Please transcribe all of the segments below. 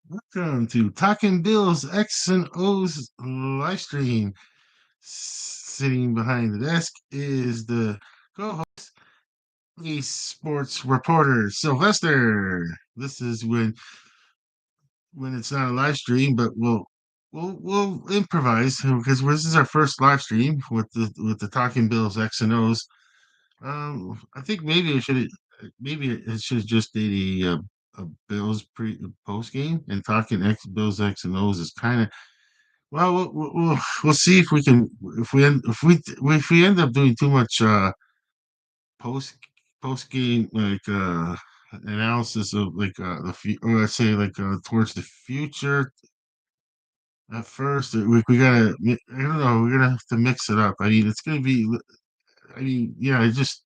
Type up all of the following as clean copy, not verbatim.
Welcome to Talking Bill's X and O's live stream. Sitting behind the desk is the co-host, the sports reporter Sylvester. This is when it's not a live stream, but we'll improvise because this is our first live stream with the Talking Bills X and O's. I think maybe it should have just did a Bills pre post game and talking X Bills X and O's is kind of well, we'll see if we can if we end up doing too much post post game analysis of or let's say towards the future at first we gotta I don't know, we're gonna have to mix it up. I mean it's gonna be I mean yeah it just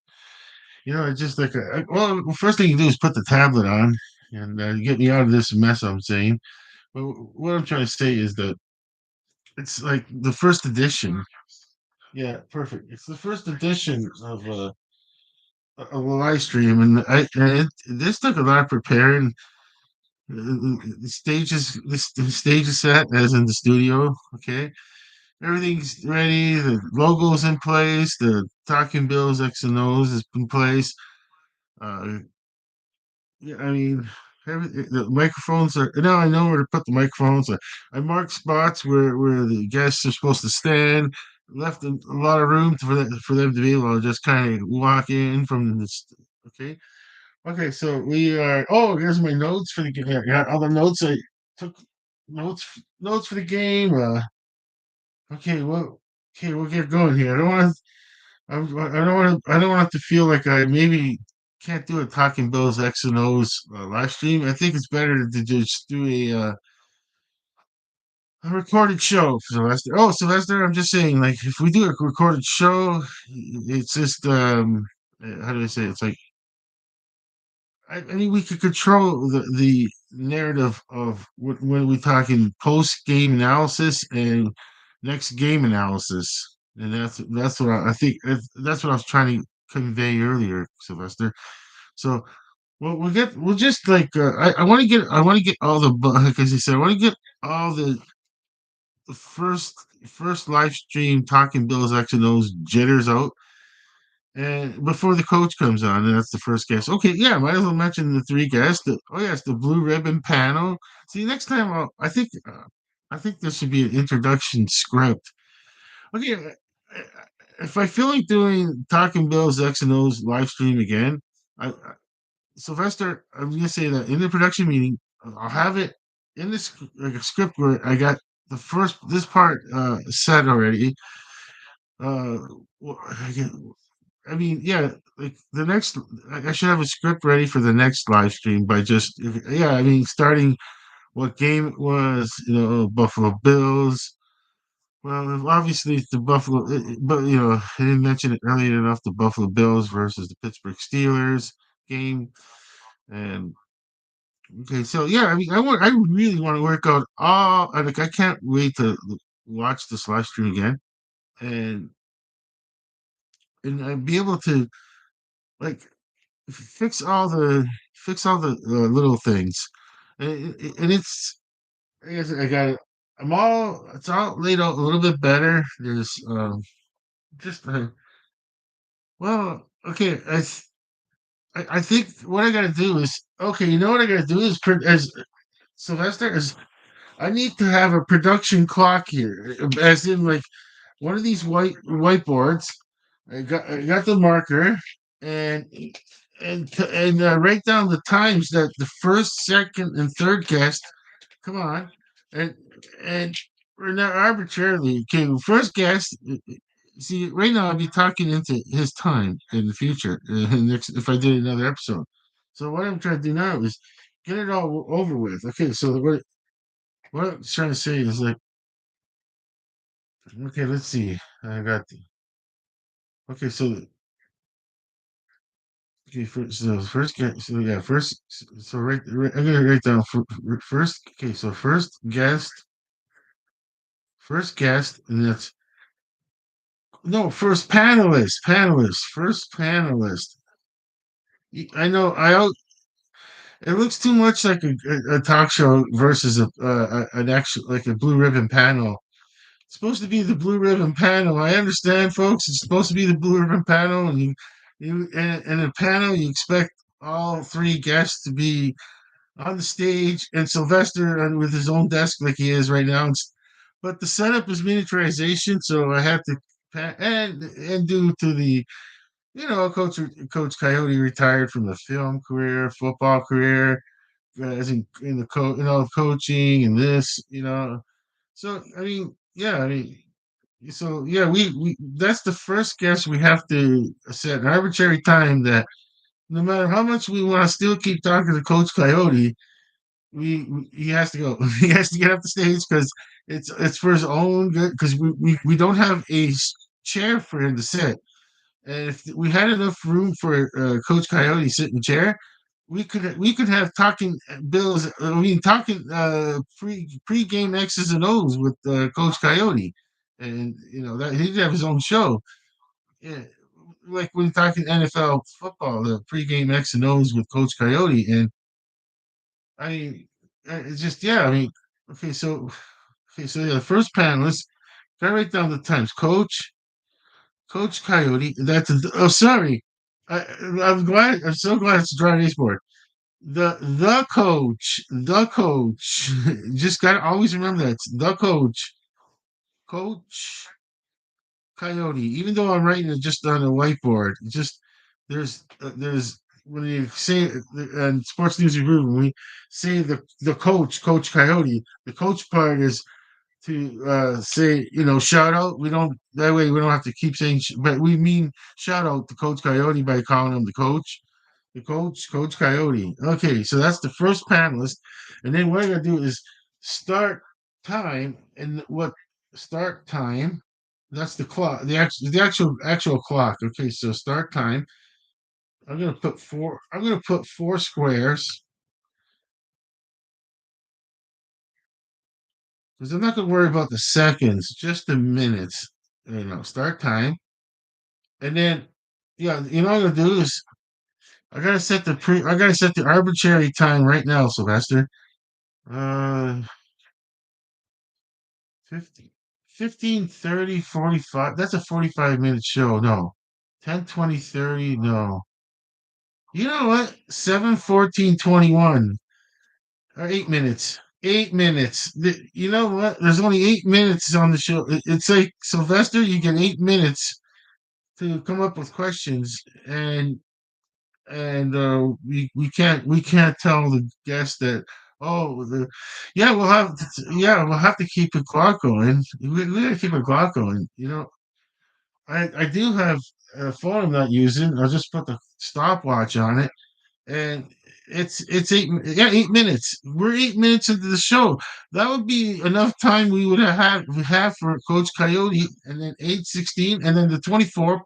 it's just well first thing you do is put the tablet on and get me out of this mess I'm saying. But what I'm trying to say is that it's like the first edition. Yeah, perfect. It's the first edition of a live stream, and this took a lot of preparing. The stage is set as in the studio. Okay, everything's ready. The logo's in place. The Talking Bills X and O's is in place. Uh, yeah, I mean, the microphones are now. I know where to put the microphones. I marked spots where the guests are supposed to stand. Left a lot of room for them to be able to just kind of walk in from this. Okay, okay. So we are. Oh, here's my notes for the game. Yeah, all the notes I took. Notes for the game. Okay, well, okay, we'll get going here. I don't want to feel like I maybe can't do a Talking Bills X and O's live stream. I think it's better to just do a recorded show, Sylvester. Oh, Sylvester, I'm just saying, like, if we do a recorded show, it's just how do I say it? It's like I mean, we could control the narrative of when we talking post game analysis and next game analysis, and that's what I think that's what I was trying to convey earlier, Sylvester. So we'll just I want to get all like as you said I want to get all the first live stream talking Bills actually those jitters out and before the coach comes on, and that's the first guest. Okay, yeah, might as well mention the three guests. Oh yes, the blue ribbon panel. See, next time I think there should be an introduction script. Okay, if I feel like doing Talking Bills X and O's live stream again, Sylvester, I'm gonna say that in the production meeting, I'll have it in this like a script where I got the first this part set already. Uh, I get I mean, yeah, like the next, I should have a script ready for the next live stream by yeah, I mean, starting what game it was, Buffalo Bills. Well, obviously it's the but I didn't mention it earlier enough. The Buffalo Bills versus the Pittsburgh Steelers game, and okay, so yeah, I mean, I really want to work out like I can't wait to watch this live stream again, and and be able to like fix all the little things, and it's I guess I got it. It's all laid out a little bit better. There's just well, okay. I think what I got to do is okay. You know what I got to do is as Sylvester is I need to have a production clock here, as in like one of these whiteboards. I got the marker and write down the times that the first, second, and third guest. Come on, and and we're not arbitrarily. Okay, first guest. See, right now I'll be talking into his time in the future. Next, if I did another episode. So what I'm trying to do now is get it all over with. Okay, so what I'm trying to say is like, okay, let's see. I got the okay. So first guest. So yeah, I'm gonna write down first. Okay, so first guest, and that's no first panelist. I know. It looks too much like a talk show versus an actual like a blue ribbon panel. It's supposed to be the blue ribbon panel. I understand, folks. It's supposed to be the blue ribbon panel, and in a panel you expect all three guests to be on the stage, and Sylvester with his own desk like he is right now. But the setup is miniaturization, so I have to and due to the Coach Coyote retired from the film career, football career, as in the coaching and this, So I mean, yeah, I mean, so yeah, we that's the first guess we have to set an arbitrary time that no matter how much we want to still keep talking to Coach Coyote, he has to go. He has to get off the stage because it's for his own good. Because we don't have a chair for him to sit. And if we had enough room for Coach Coyote to sit in the chair, we could have talking bills. I mean, talking pre-game X's and O's with Coach Coyote, and that he'd have his own show. Yeah, like when talking NFL football, the pre-game X and O's with Coach Coyote, and I mean, it's just yeah. I mean, okay, so yeah, the first panelist. Gotta write down the times. Coach Coyote. Sorry. I, I'm glad. I'm so glad it's a dry erase board. The coach. Just gotta always remember that it's the Coach Coyote. Even though I'm writing it just on a whiteboard, it's just there's when you say and sports news review when we say the Coach Coyote, the coach part is to say, shout out. We don't that way we don't have to keep saying, but we mean shout out to Coach Coyote by calling him the coach. The Coach Coyote. Okay, so that's the first panelist, and then what I gotta do is start time, and what start time? That's the clock, the actual clock. Okay, so start time. I'm gonna put four. I'm gonna put four squares because I'm not gonna worry about the seconds, just the minutes. Start time. And then, yeah, what I'm gonna do is I gotta set the arbitrary time right now, Sylvester. Uh 50, 15, 30, 45. That's a 45-minute show. No. 10, 20, 30. No. You know what? 7, 14, 21. Or 8 minutes. 8 minutes. You know what? There's only 8 minutes on the show. It's like Sylvester, you get 8 minutes to come up with questions, and we can't tell the guests that yeah we'll have to keep a clock going. We gotta keep a clock going. I do have a phone I'm not using. I'll just put the stopwatch on it, and it's 8 minutes. We're 8 minutes into the show. That would be enough time we would have for Coach Coyote, and then 8:16, and then the 24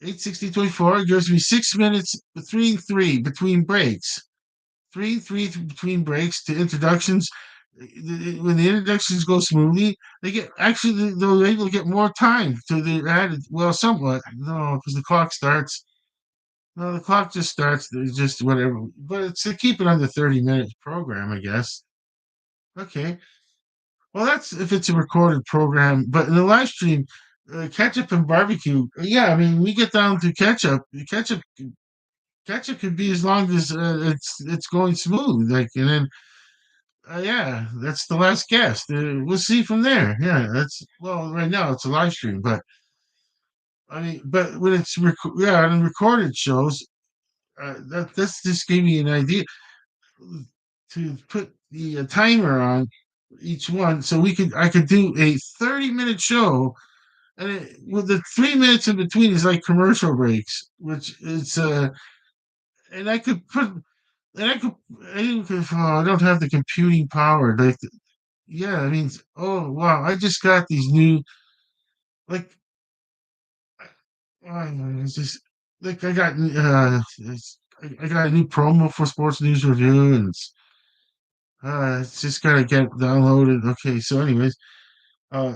8:16 24 gives me 6 minutes between breaks. Three between breaks to introductions. When the introductions go smoothly, they're able to get more time to the added. Well, somewhat no, because the clock starts. No, the clock just starts. It's just whatever, but it's to keep it under 30 minute program, I guess. Okay. Well, that's if it's a recorded program, but in the live stream, ketchup and barbecue. Yeah, I mean, we get down to ketchup. Ketchup could be as long as it's going smooth, like, and then yeah, that's the last guest. We'll see from there. Yeah, that's well, right now it's a live stream, but I mean, but when it's on recorded shows, that's just gave me an idea to put the timer on each one, so I could do a 30-minute show, and with the 3 minutes in between is like commercial breaks, which is and I could put and I don't have the computing power. Like, yeah, I mean, oh wow, I just got these new like it's just like I got a new promo for Sports News Review, and it's just gotta get downloaded. Okay, so anyways, uh,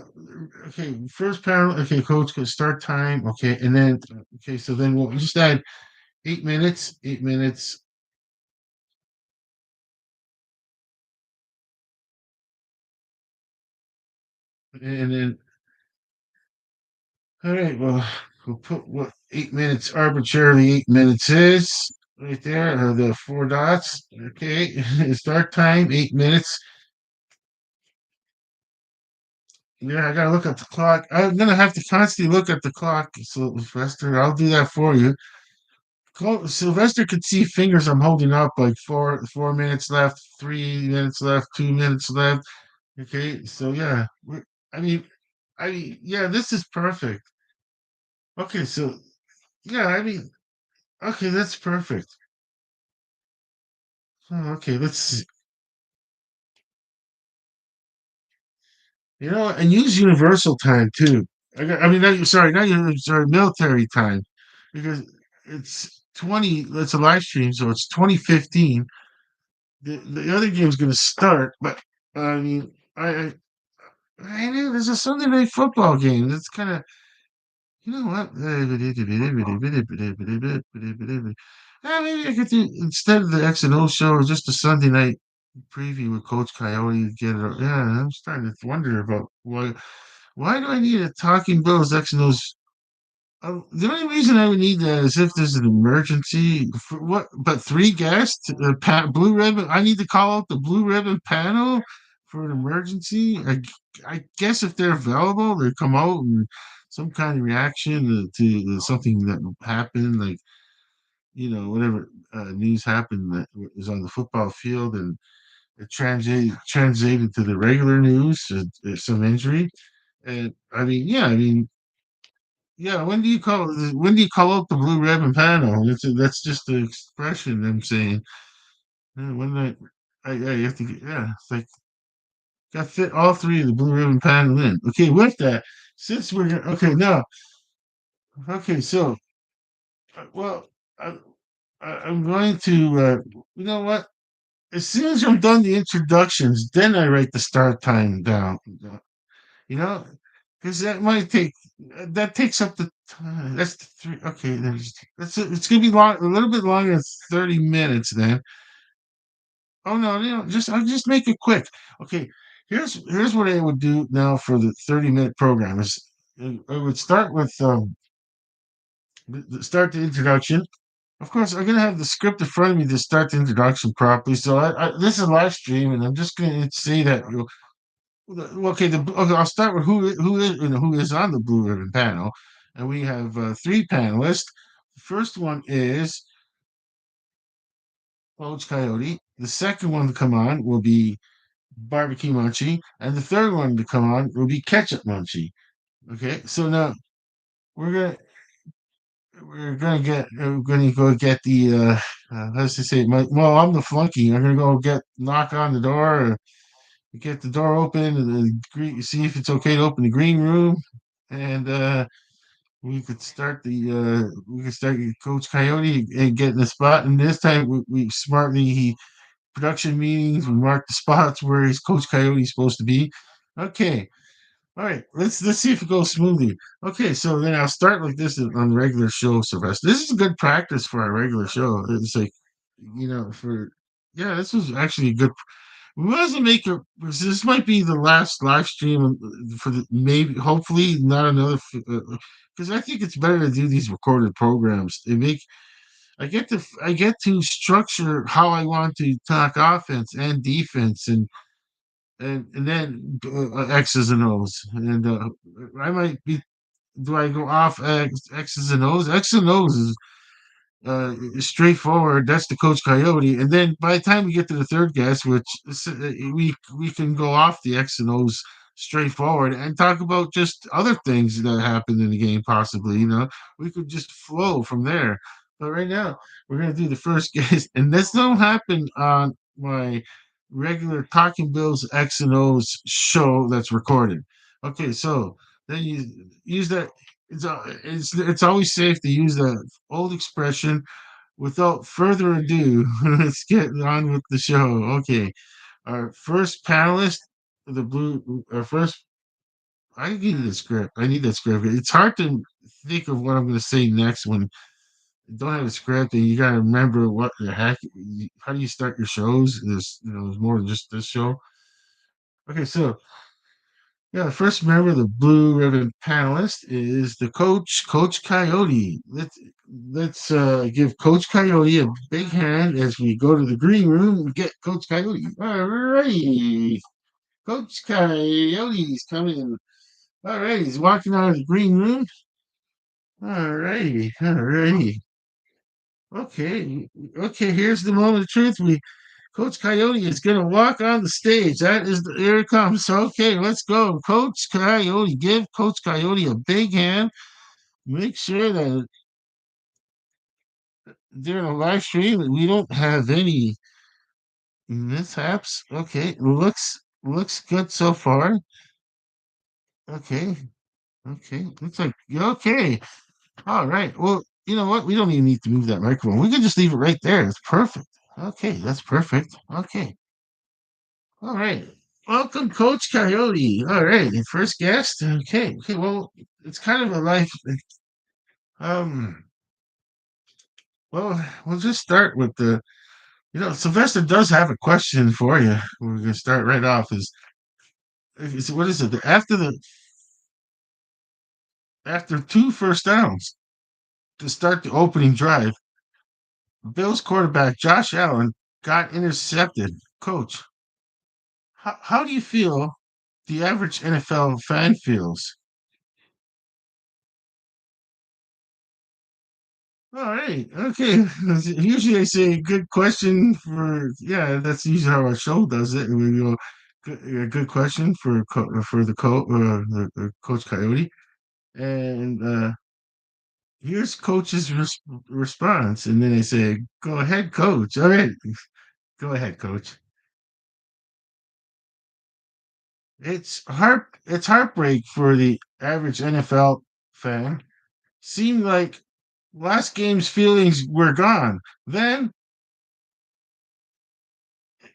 okay, first panel. Okay, coach, go start time. Okay, and then okay, so then we'll just add 8 minutes. 8 minutes. and then all right, well, we'll put what 8 minutes arbitrarily 8 minutes is right there. The four dots. Okay, start time 8 minutes. Yeah, I gotta look at the clock. I'm gonna have to constantly look at the clock, Sylvester. I'll do that for you. Sylvester could see fingers I'm holding up, like 4 minutes left, 3 minutes left, 2 minutes left. Okay, so yeah, I mean, yeah, this is perfect. Okay, so yeah, okay, that's perfect. Oh, okay, let's see. And use universal time too. Sorry, sorry, military time, because it's 20. It's a live stream, so it's 2015. The other game's going to start, but I mean, I know there's a Sunday night football game. That's kind of, you know what? Maybe I could do instead of the X and O show, just a Sunday night preview with Coach Coyote. Yeah, I'm starting to wonder about why do I need a Talking Bills X and O's. The only reason I would need that is if there's an emergency. For what? But three guests, blue ribbon. I need to call out the blue ribbon panel for an emergency. I guess if they're available, they come out and some kind of reaction to something that happened, like whatever news happened that was on the football field, and it translated to the regular news. Some injury, and yeah, when do you call out the blue ribbon panel? That's just the expression I'm saying. When I have to it's like got fit all three of the blue ribbon panel in. Okay, with that, since okay now, okay, so well, I, I'm going to you know what? As soon as I'm done the introductions, then I write the start time down. You know, because that takes up the time. That's the three. Okay, it's gonna be long, a little bit longer than 30 minutes. Then, oh no, I'll just make it quick. Okay, here's what I would do now for the 30-minute program is I would start with start the introduction. Of course, I'm gonna have the script in front of me to start the introduction properly. So this is a live stream, and I'm just gonna say that okay, I'll start with who is on the blue ribbon panel, and we have three panelists. The first one is Coach Coyote. The second one to come on will be Barbecue Munchie, and the third one to come on will be Ketchup Munchie. Okay, so now we're gonna we're gonna go get the how's to say well, I'm the flunky. I'm gonna go knock on the door, get the door open, and see if it's okay to open the green room, and we could start Coach Coyote and get in the spot. And this time we smartly production meetings. We mark the spots where his Coach Coyote is supposed to be. Okay, all right. Let's see if it goes smoothly. Okay, so then I'll start like this on regular show, Sylvester. This is good practice for our regular show. It's like for yeah, this was actually a good. We might as well make it. This might be the last live stream for maybe, hopefully, not another. Because I think it's better to do these recorded programs. They make I get to structure how I want to talk offense and defense, and then X's and O's. And I might be. Do I go off X's and O's? X's and O's straightforward. That's the Coach Coyote, and then by the time we get to the third guest, which we can go off the X and O's straightforward and talk about just other things that happened in the game. Possibly, we could just flow from there. But right now, we're gonna do the first guest, and this don't happen on my regular Talking Bills X and O's show that's recorded. Okay, so then you use that. It's always safe to use the old expression. Without further ado, let's get on with the show. Okay, our first panelist, the blue. Our first. I need the script. I need that script. It's hard to think of what I'm going to say next when you don't have a script, and you got to remember what the heck. How do you start your shows? There's more than just this show. Okay, so Yeah, the first member of the Blue Ribbon panelist is the coach, Coach Coyote. Let's give Coach Coyote a big hand as we go to the green room and get Coach Coyote. All right, Coach Coyote's coming. All right, he's walking out of the green room. All righty, all righty. Okay, okay. Here's the moment of truth. We Coach Coyote is going to walk on the stage. Here it comes. Okay, let's go. Coach Coyote, give Coach Coyote a big hand. Make sure that during a live stream that we don't have any mishaps. Okay, looks good so far. Okay, okay, looks like okay. All right. Well, you know what? We don't even need to move that microphone. We can just leave it right there. It's perfect. Okay, that's perfect. Okay. All right. Welcome, Coach Coyote. All right, your first guest. Okay, okay. Well, it's kind of a life. Um. Well, we'll just start with the. Sylvester does have a question for you. We're gonna start right off. Is what is it? After two first downs to start the opening drive, Bills quarterback Josh Allen got intercepted. Coach, how do you feel the average NFL fan feels? All right. Okay. Usually I say good question for yeah. That's usually how our show does it. We go good question for the coach Coyote, and here's coach's response, and then they say, "Go ahead, coach." All right, go ahead, coach. It's heartbreak for the average NFL fan. Seemed like last game's feelings were gone. Then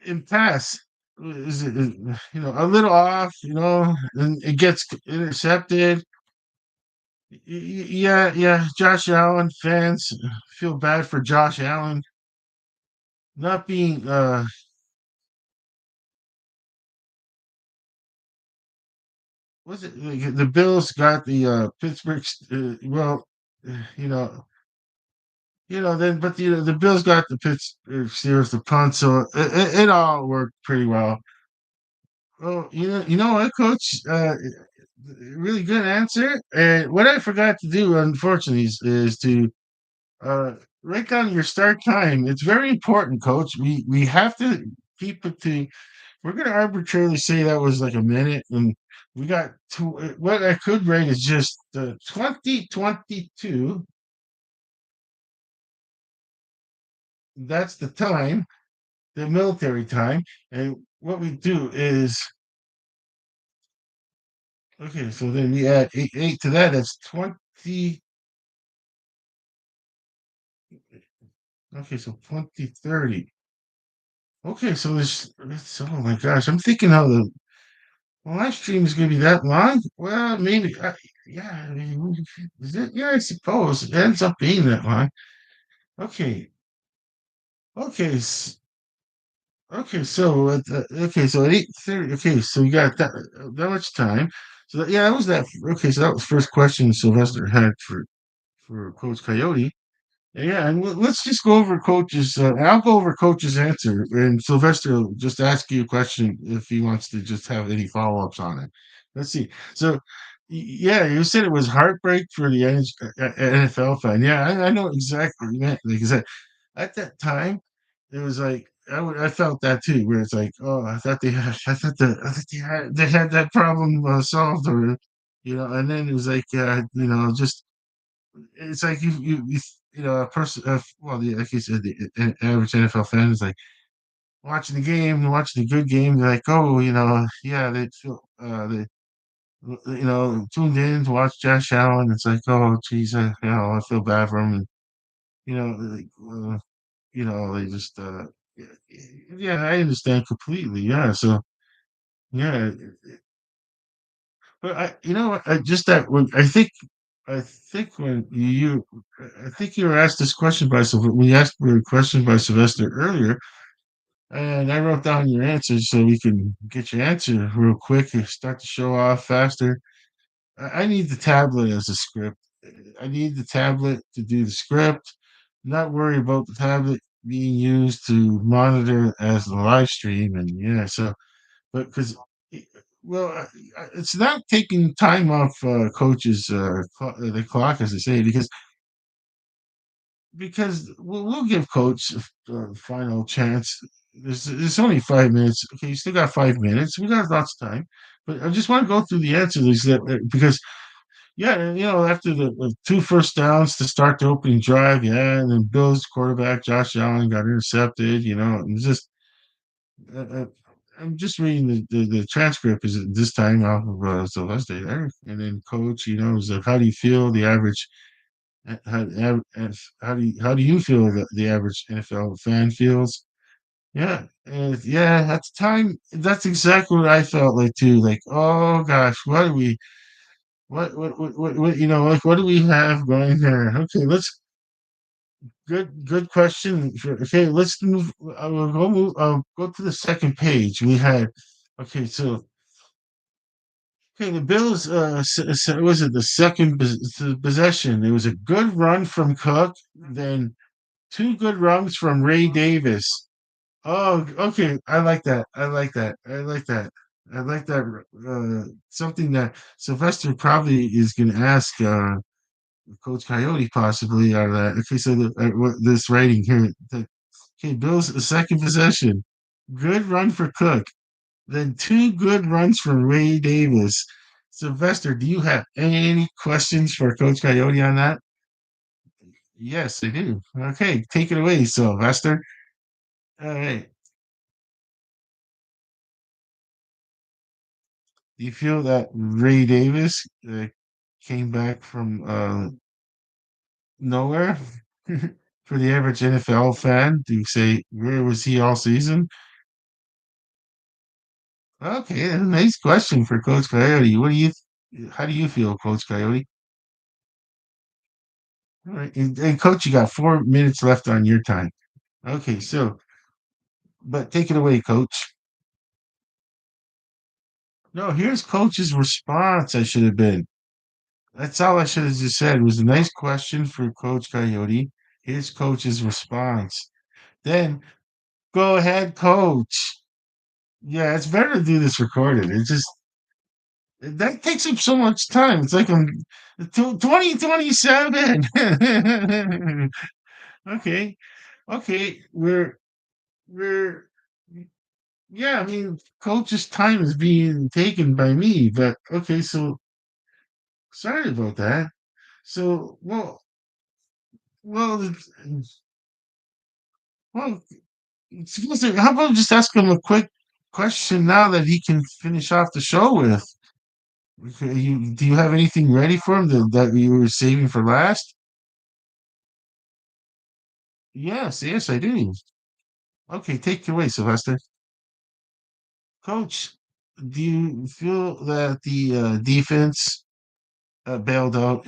in pass a little off, and it gets intercepted. Yeah, yeah. Josh Allen fans feel bad for Josh Allen not being. Was it the Bills got the Pittsburgh? Well, you know, then but the Bills got the Pittsburgh Steelers the punt, so it all worked pretty well. Well, you know what, Coach? Really good answer. And what I forgot to do, unfortunately, is to uh, write down your start time. It's very important, Coach. We have to keep it to. We're going to arbitrarily say that was like a minute, and we got two. What I could write is just 2022. That's the time, the military time, and what we do is okay. So then we add eight to that. That's 20. Okay, so 2030. Okay, so oh my gosh, I'm thinking how the live stream is going to be that long. Well, maybe, yeah, I mean, is it? Yeah, I suppose it ends up being that long. Okay, okay, okay, so at 8:30. Okay, so you got that much time. So yeah, that was that. Okay, so that was first question Sylvester had for Coach Coyote. Yeah, and let's just go over coach's. I'll go over coach's answer, and Sylvester will just ask you a question if he wants to just have any follow ups on it. Let's see. So, yeah, you said it was heartbreak for the NFL fan. Yeah, I know exactly what you meant. Like I said, at that time, it was like I felt that too, where it's like, oh, I thought they had that problem solved, or and then it was like, just it's like a person, like you said, the average NFL fan is like watching the game, watching a good game. They're like, oh, yeah, they feel, tuned in to watch Josh Allen. It's like, oh, geez, I feel bad for him. And, like, they just, yeah, yeah, I understand completely. Yeah. So, yeah, but I just that when I think you were asked this question by when you asked me a question by Sylvester earlier. and I wrote down your answers so we can get your answer real quick and start the show off faster. I need the tablet as a script. I need the tablet to do the script. Not worry about the tablet being used to monitor as the live stream, and yeah, so but because well, it's not taking time off coaches the clock, as they say, because we'll give coach a final chance. There's only 5 minutes. Okay, you still got 5 minutes. We got lots of time, but I just want to go through the answers because yeah, and, after the two first downs to start the opening drive, yeah, and then Bills quarterback Josh Allen got intercepted. And just uh, uh, I'm just reading the transcript is this time off of Sylvester there, and then coach, is like, how do you feel the average? How do you feel that the average NFL fan feels? Yeah, yeah. At the time, that's exactly what I felt like too. Like, oh gosh, what are we? What, like, what do we have going here? Okay, good question. Okay, let's move. I'll go to the second page. We had, okay, so, okay, the Bills, was it the second possession? It was a good run from Cook, then two good runs from Ray Davis. Oh, okay. I like that. I like that. I like that. I like that. Something that Sylvester probably is going to ask Coach Coyote possibly out of that. Okay, so this writing here. Okay, Bills a second possession, good run for Cook, then two good runs from Ray Davis. Sylvester, do you have any questions for Coach Coyote on that? Yes, I do. Okay, take it away, Sylvester. All right. Do you feel that Ray Davis came back from nowhere for the average NFL fan? Do you say where was he all season? Okay, a nice question for Coach Coyote. How do you feel, Coach Coyote? All right, and Coach, you got 4 minutes left on your time. Okay, but take it away, Coach. No, here's Coach's response. I should have been. That's all I should have just said. It was a nice question for Coach Coyote. Here's Coach's response. Then go ahead, Coach. Yeah, it's better to do this recorded. That takes up so much time. It's like I'm 2027. Okay. Okay. We're yeah, I mean, coach's time is being taken by me, but okay, so sorry about that. So, well, well, how about just ask him a quick question now that he can finish off the show with? Okay, do you have anything ready for him that you were saving for last? Yes, yes, I do. Okay, take it away, Sylvester. Coach, do you feel that the defense bailed out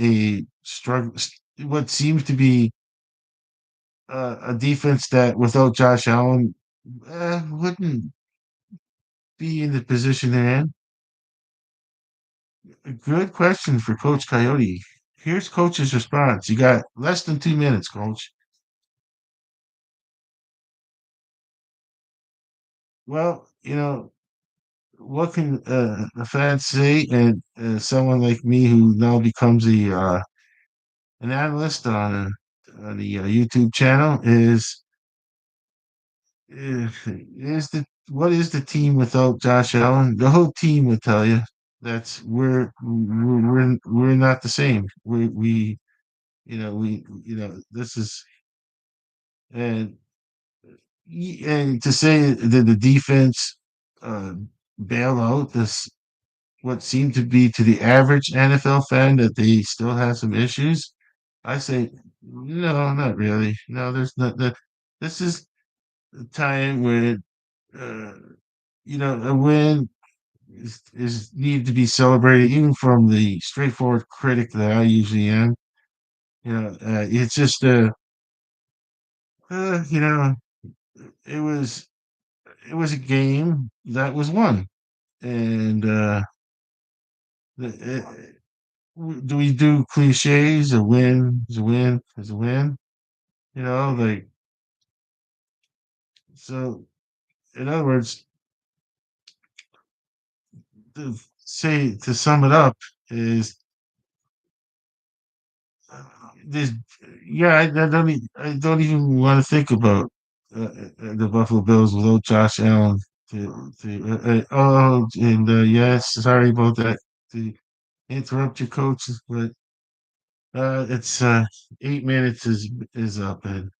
what seems to be a defense that without Josh Allen wouldn't be in the position they're in? A good question for Coach Coyote. Here's Coach's response. You got less than 2 minutes, Coach. Well, what can a fan say? And someone like me who now becomes an analyst on the YouTube channel is the what is the team without Josh Allen? The whole team would tell you that's we're not the same. This is and and to say that the defense uh, bail out this what seemed to be to the average NFL fan that they still have some issues. I say no, not really. No, there's not that. This is a time when uh, a win is needed to be celebrated, even from the straightforward critic that I usually am. It's just you know, it was. it was a game that was won, and the, do we do cliches? A win is a win is a win. You know, like so. In other words, say to sum it up is this. Yeah, I don't even want to think about the Buffalo Bills without Josh Allen. And yes, sorry about that. To interrupt your coaches, but it's 8 minutes is up, and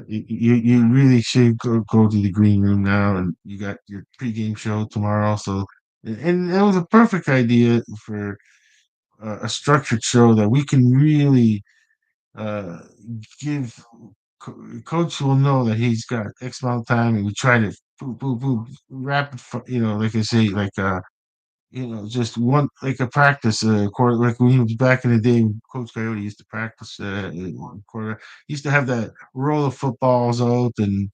you really should go to the green room now, and you got your pregame show tomorrow. So, and it was a perfect idea for a structured show that we can really uh, give. Coach will know that he's got X amount of time, and we try to boom, boom, boom, rapid, like I say, like just one like a practice quarter like when he was back in the day when Coach Coyote used to practice quarter he used to have that roll of footballs out and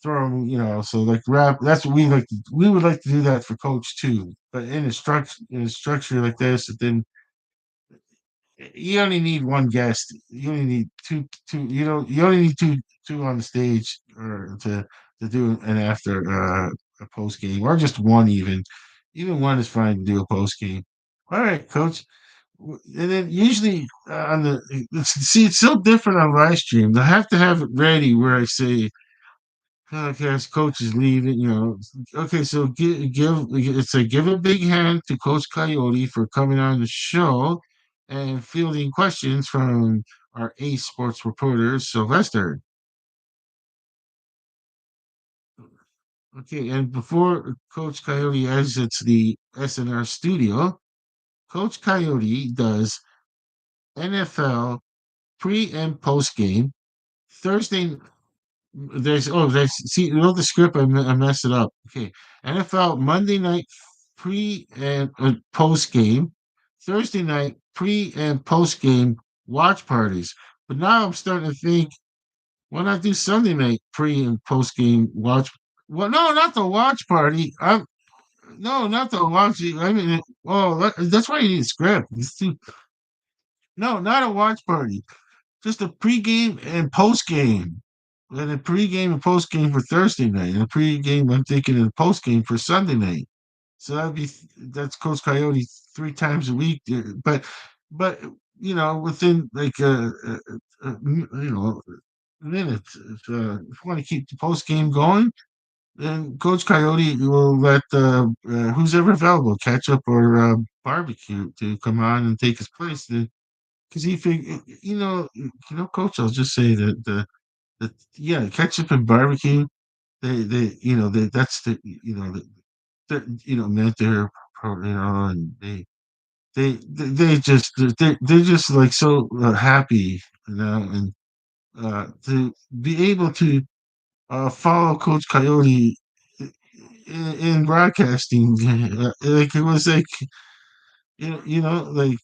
throw them, so like rap that's what we would like to do that for Coach too. But in a structure like this, then you only need one guest. You only need two. You only need two on the stage or to do an after a post game or just one even. Even one is fine to do a post game. All right, coach. And then usually on see it's so different on live stream. I have to have it ready where I say podcast coach is leaving, Okay, so give a big hand to Coach Coyote for coming on the show and fielding questions from our ace sports reporter, Sylvester. Okay, and before Coach Coyote exits the SNR studio, Coach Coyote does NFL pre and post game Thursday. There's see the script I messed it up. Okay, NFL Monday night pre and post game, Thursday night pre and post game watch parties. But now I'm starting to think, why not do Sunday night pre and post game watch? Well, no, not the watch party. I'm no, not the watch. I mean, that's why you need a script. No, not a watch party. Just a pregame and postgame. And a pregame and postgame for Thursday night. And a pregame, I'm thinking, and a postgame for Sunday night. So that's Coach Coyote 3 times a week. But within like minutes. If you want to keep the post game going, then Coach Coyote will let who's ever available, ketchup or barbecue, to come on and take his place. Because he figured, Coach, I'll just say that yeah, ketchup and barbecue, that's meant they're, and they're just like so happy, and to be able to follow Coach Coyote in broadcasting, like it was like like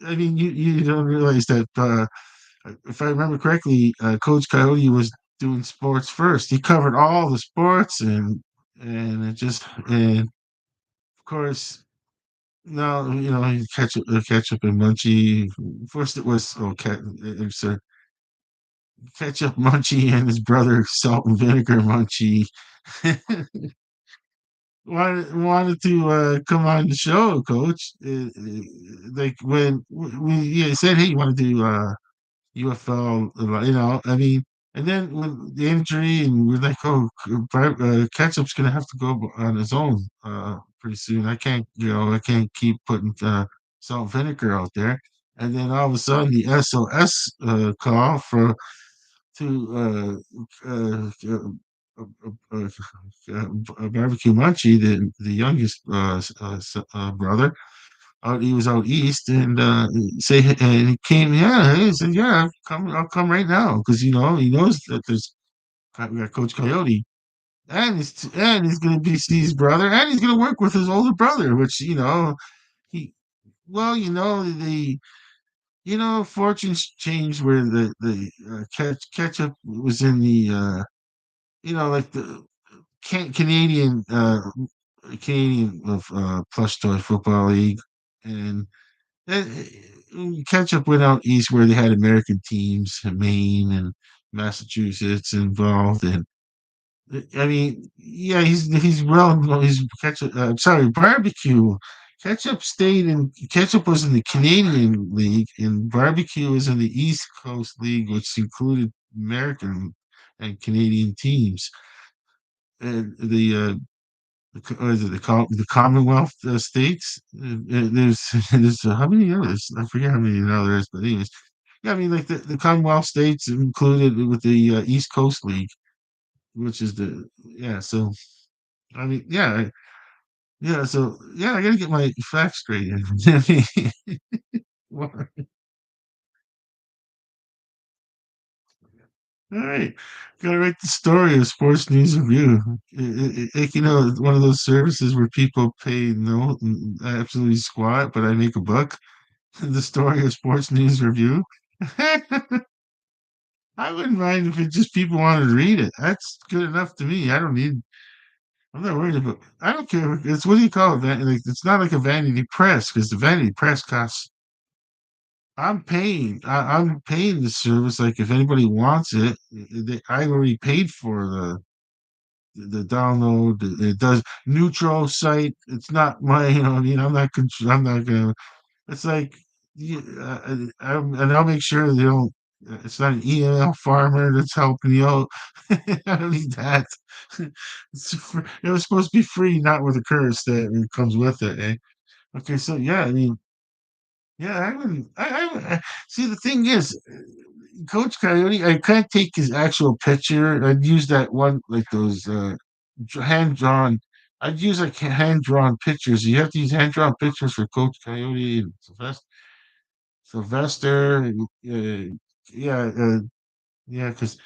I mean you don't realize that. If I remember correctly, Coach Coyote was doing sports first. He covered all the sports, and of course now ketchup and Munchie. First it was it was ketchup Munchie and his brother Salt and Vinegar Munchie wanted to come on the show, Coach. Like when we said, hey, you want to do UFL, I mean, and then when the injury, and we're like, oh, Ketchup's gonna have to go on his own pretty soon. I can't keep putting salt and vinegar out there. And then all of a sudden, the SOS call for to barbecue Munchie, the youngest brother, he was out east, and and he came. Yeah, he said, "Yeah, I'll come right now," because he knows that we got Coach Coyote, and he's going to be see his brother, and he's going to work with his older brother, which he well, the fortunes changed where the ketchup was in the like Canadian plush toy football league, and uh, Ketchup went out east where they had American teams, Maine and Massachusetts involved, and I mean, yeah, he's Ketchup. Sorry, barbecue. Ketchup was in the Canadian League, and barbecue was in the East Coast League, which included American and Canadian teams. And what is it, the Commonwealth states? There's how many others? I forget how many others, but anyways, yeah, I mean, like the Commonwealth states included with the East Coast League, which is the yeah. So I mean, yeah. So yeah, I got to get my facts straight. All right, gotta write the story of Sports News Review. One of those services where people pay no absolutely squat, but I make a buck. The story of Sports News Review. I wouldn't mind if it just people wanted to read it. That's good enough to me. I don't need. I'm not worried about. I don't care. It's what do you call it? Like it's not like a vanity press because the vanity press costs. I'm paying the service. Like if anybody wants it, I already paid for the download. It does neutral site. It's not my. I mean, I'm not gonna. It's like, and I'll make sure they don't. It's not an EML farmer that's helping you out. I don't need that. It was supposed to be free, not with a curse that comes with it. Eh? Okay, so yeah, I mean, yeah, I wouldn't. See. The thing is, Coach Coyote, I can't take his actual picture. I'd use that one, like those hand drawn. I'd use like hand drawn pictures. You have to use hand drawn pictures for Coach Coyote and Sylvester. Yeah, yeah, because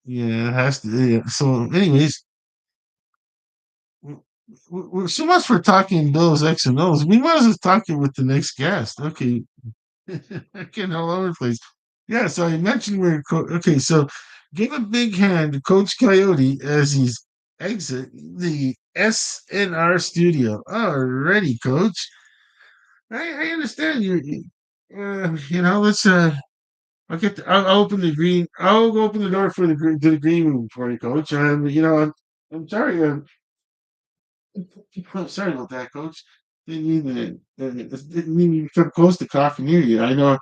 yeah, it has to. Yeah. So, anyways, so much for talking Bills X and O's. We might as well talking with the next guest. Okay, getting all over the place. Yeah, so I mentioned okay. So, give a big hand to Coach Coyote as he's exit the SNR studio. Alrighty, Coach. I understand let's I'll open the green. I'll open the door for the green to the green room for you, Coach. I'm sorry. Sorry about that, Coach. Didn't mean didn't mean you come close to coughing near you. I know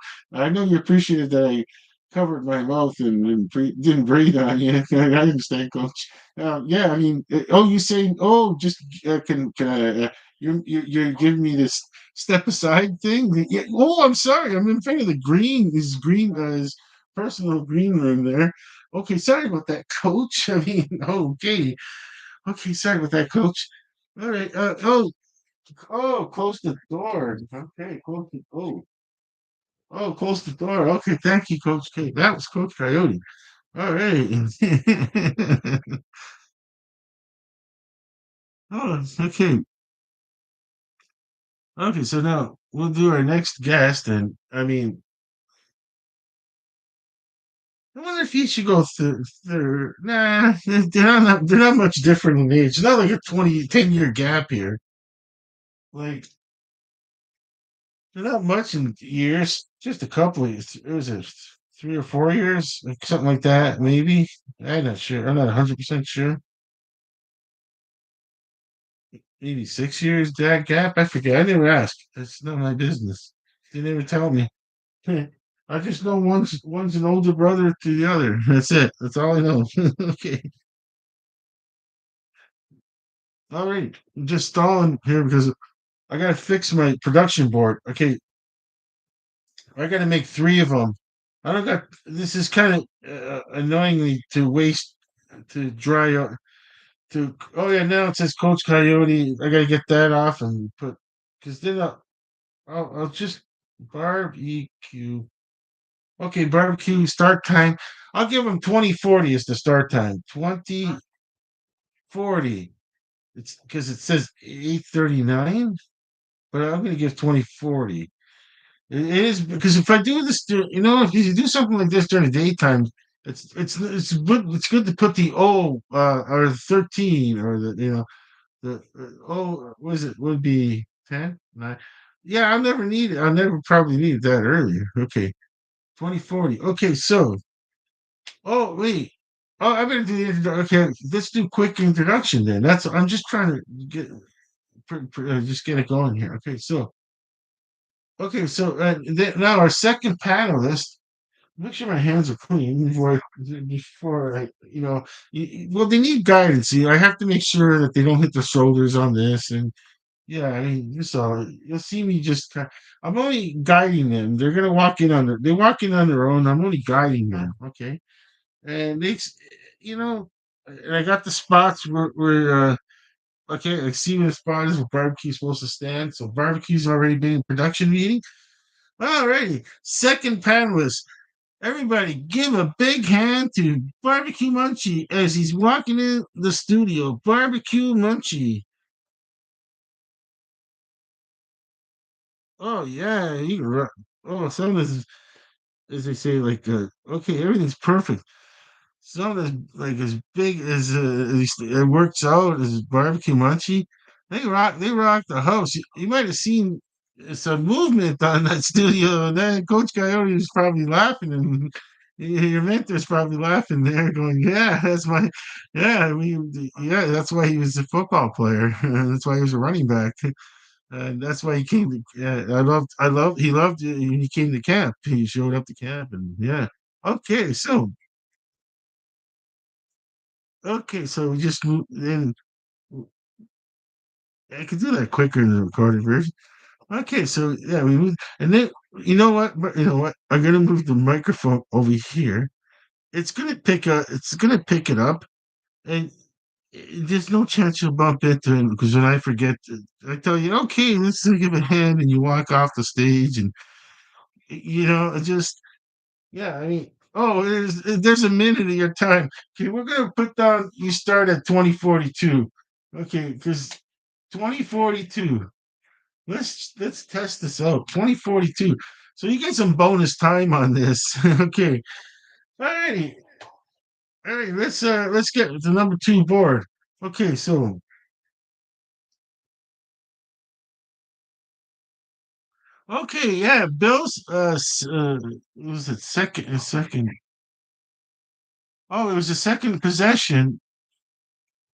you appreciated that I covered my mouth and didn't breathe on you. I understand, Coach. Yeah, I mean, you saying, just can I? You're giving me this step aside thing. Yeah. Oh, I'm sorry. I'm in front of his personal green room there. Okay, sorry about that, Coach. I mean, okay. Okay, sorry about that, Coach. All right. Close the door. Okay, close the door. Okay, thank you, Coach K. That was Coach Coyote. All right. Oh, okay. Okay, so now we'll do our next guest, and I mean, I wonder if you should go through. Nah, they're not much different in age. It's not like a 10-year gap here. Like they're not much in years, just a couple of years. It was 3 or 4 years, like something like that, maybe. I'm not sure. I'm not 100% sure. Maybe 6 years that gap. I forget. I never asked. It's not my business. They never tell me. I just know one's an older brother to the other. That's it. That's all I know. Okay. All right. I'm just stalling here because I gotta fix my production board. Okay, I gotta make three of them. I don't got. This is kind of annoyingly to waste to dry out. Oh yeah, now it says Coach Coyote. I gotta get that off and put because then I'll just barbecue. Okay, barbecue start time. I'll give them 2040 as the start time. 2040. It's because it says 8:39, but I'm gonna give 2040. It is because if I do this, if you do something like this during the daytime, it's good to put the O or the 13 or the what is it? Would be 10, 9. Yeah, I'll never need it. I'll never probably need that earlier. Okay, 2040. Okay, so oh wait. Oh, I better do the introduction. Okay, let's do quick introduction then. That's I'm just trying to get just get it going here. Now our second panelist. Make sure my hands are clean before I, well, they need guidance. I have to make sure that they don't hit their shoulders on this. And yeah, I mean, you'll see me just, I'm only guiding them. They're gonna they walk in on their own. I'm only guiding them. Okay, and you know, and I got the spots where okay, I see where the spot is where barbecue's supposed to stand. So barbecue's already been in production meeting. Alrighty, second panelist. Everybody, give a big hand to Barbecue Munchie as he's walking in the studio. Barbecue Munchie. Oh yeah, oh, some of this is, as they say, like okay, everything's perfect. Some of this like as big as at least it works out as Barbecue Munchie. They rock the house. You might have seen some movement on that studio, and then Coach Coyote was probably laughing, and your mentor's probably laughing there, going, "Yeah, yeah, that's why he was a football player. That's why he was a running back, and that's why he came to. Yeah, he loved it when he came to camp. He showed up to camp, and yeah. Okay, so we just move in. I could do that quicker in the recorded version. Okay, so yeah, we moved, and then you know what? But you know what? I'm gonna move the microphone over here. It's gonna pick it up, and there's no chance you'll bump into him because when I forget, I tell you, okay, let's give a hand, and you walk off the stage, and it just yeah. I mean, oh, there's a minute of your time. Okay, we're gonna put down. You start at 2042. Okay, because 2042. Let's test this out. 2042. So you get some bonus time on this. Okay. All righty. All right. Let's get the number two board. Okay, so okay, yeah, Bills was it second. Oh, it was a second possession.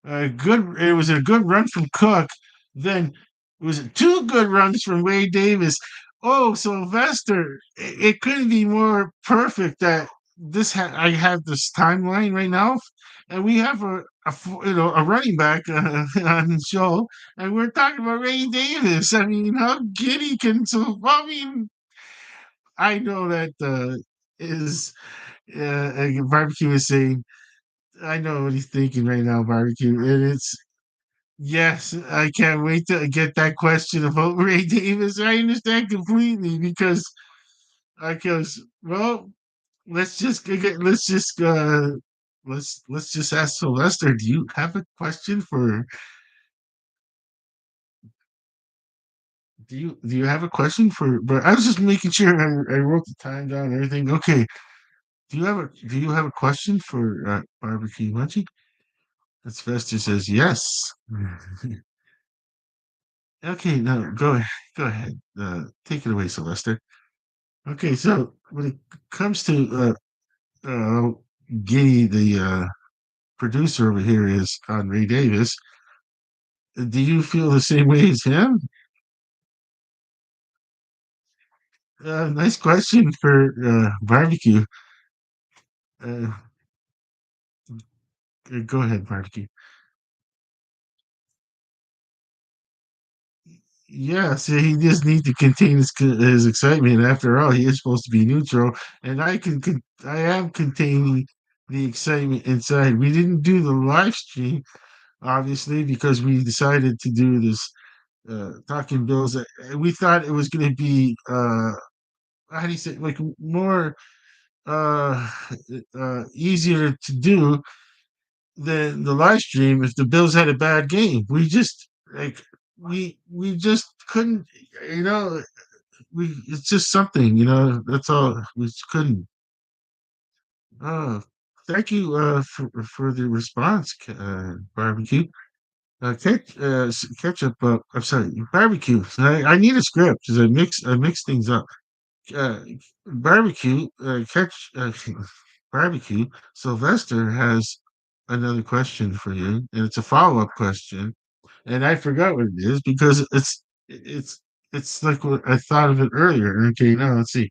It was a good run from Cook. Then it was two good runs from Wade Davis. Oh, Sylvester, it couldn't be more perfect that I have this timeline right now, and we have a running back on the show, and we're talking about Ray Davis. I mean, how giddy can so? I mean, I know that is barbecue is saying. I know what he's thinking right now, barbecue, and it's yes, I can't wait to get that question about Ray Davis. I understand completely because well, let's just ask Sylvester. Do you have a question for? Do you have a question for? But I was just making sure I wrote the time down and everything. Okay. Do you have a question for barbecue munchie? And Sylvester says yes. Okay, no, go ahead. Take it away, Sylvester. Okay, so when it comes to uh, Giddy, the producer over here is on Ray Davis. Do you feel the same way as him? Nice question for barbecue. Uh, go ahead, barbecue. Yeah, so he just needs to contain his excitement. After all, he is supposed to be neutral, and I am containing the excitement inside. We didn't do the live stream obviously because we decided to do this talking bills. We thought it was going to be how do you say like more uh easier to do than the live stream if the Bills had a bad game. We just like we just couldn't, you know. We it's just something, that's all. We just couldn't. Oh. Thank you for the response, barbecue. Ketchup. I'm sorry, barbecue. I need a script because I mix things up. Uh, barbecue. Barbecue. Sylvester has another question for you, and it's a follow up question. And I forgot what it is because it's it's like what I thought of it earlier. Okay, now let's see.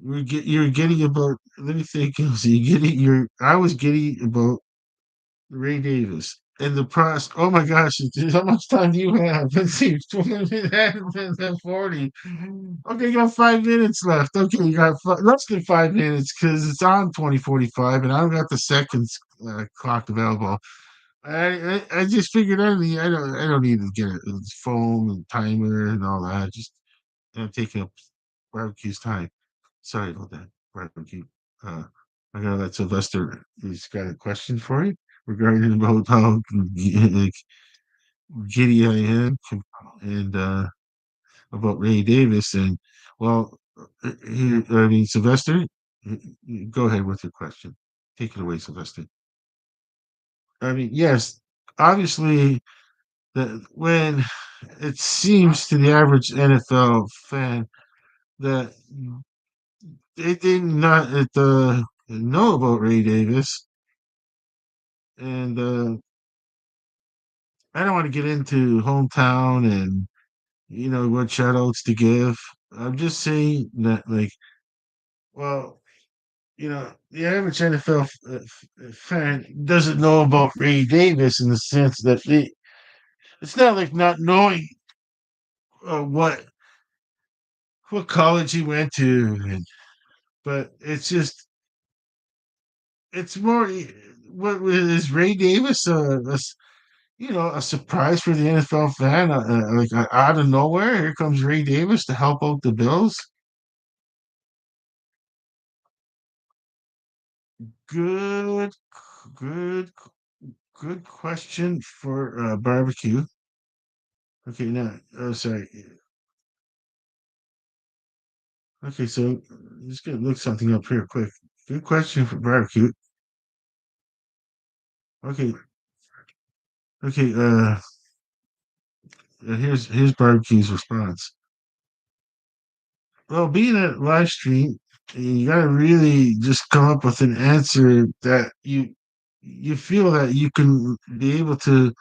You're getting about. Let me think. So you getting. I was getting about Ray Davis. And the process. Oh my gosh! How much time do you have? Let's see. 40. Okay, you got 5 minutes left. Okay, you got less than 5 minutes because it's on 20:45, and I've got the seconds clock available. I just figured out I don't need to get a phone and timer and all that. Just taking up barbecue's time. Sorry about that, barbecue. Uh, I gotta let Sylvester. He's got a question for you regarding about how like, giddy I am and about Ray Davis and well, here I mean Sylvester. Go ahead with your question. Take it away, Sylvester. I mean, yes, obviously that when it seems to the average NFL fan that they did not know about Ray Davis, and I don't want to get into hometown and what shout outs to give. I'm just saying that, like, well, the average NFL fan doesn't know about Ray Davis in the sense that it's not like not knowing what college he went to, but it's just it's more. What is Ray Davis? A surprise for the NFL fan, like out of nowhere, here comes Ray Davis to help out the Bills. Good, good, good question for barbecue. Okay, now, sorry. Okay, so just gonna look something up here quick. Good question for barbecue. Okay, okay. Here's barbecue's response. Well, being a live stream, you gotta really just come up with an answer that you feel that you can be able to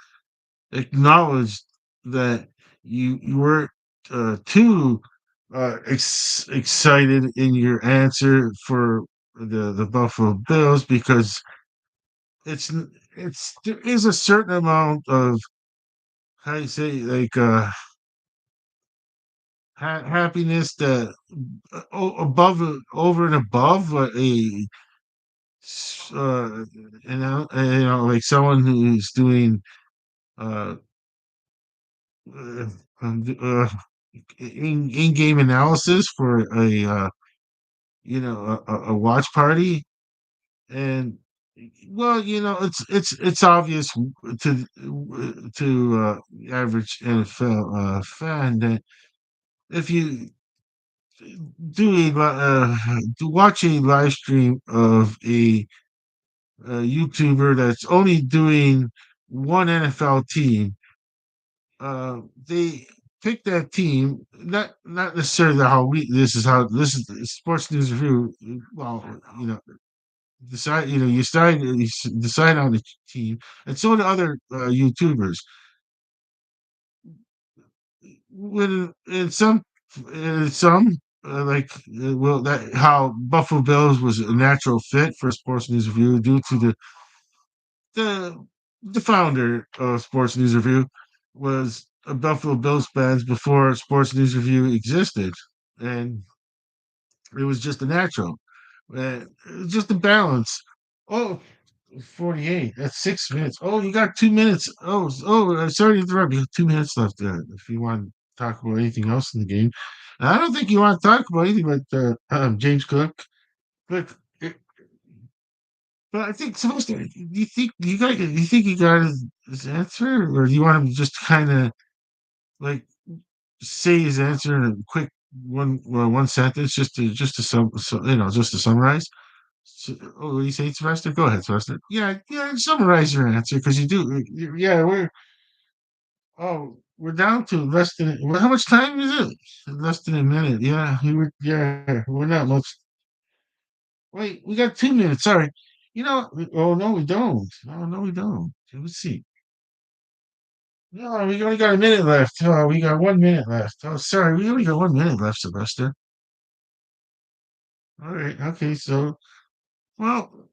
acknowledge that you weren't too excited in your answer for the Buffalo Bills because it's there is a certain amount of how you say like happiness that above over and above what a like someone who's doing uh, uh, uh in-game analysis for a watch party and well it's obvious to average NFL fan that if you watch a live stream of a YouTuber that's only doing one NFL team. They pick that team, not necessarily how we. This is the sports news review. Well, decide. You decide on the team, and so do other YouTubers. When in some like well that how Buffalo Bills was a natural fit for Sports News Review due to the the founder of Sports News Review was a Buffalo Bills fans before Sports News Review existed, and it was just a natural, just a balance. Oh, 48. That's 6 minutes. Oh, you got 2 minutes. Sorry to interrupt. You have 2 minutes left if you want to talk about anything else in the game. I don't think you want to talk about anything about James Cook, but But I think supposed to. Do you think you got his answer, or do you want him to just kind of like say his answer in a quick one sentence, just to summarize? Oh, you say Sylvester? Go ahead, Sylvester. Yeah, yeah. Summarize your answer because you do. Yeah, we're down to less than. Well, how much time is it? Less than a minute. Yeah, we were. Yeah, we're not much. Wait, we got 2 minutes. Sorry. Oh no, we don't. Oh no, we don't. Let's see. No, we only got a minute left. Oh, we got 1 minute left. Oh, sorry, we only got 1 minute left, Sylvester. All right. Okay. So, well,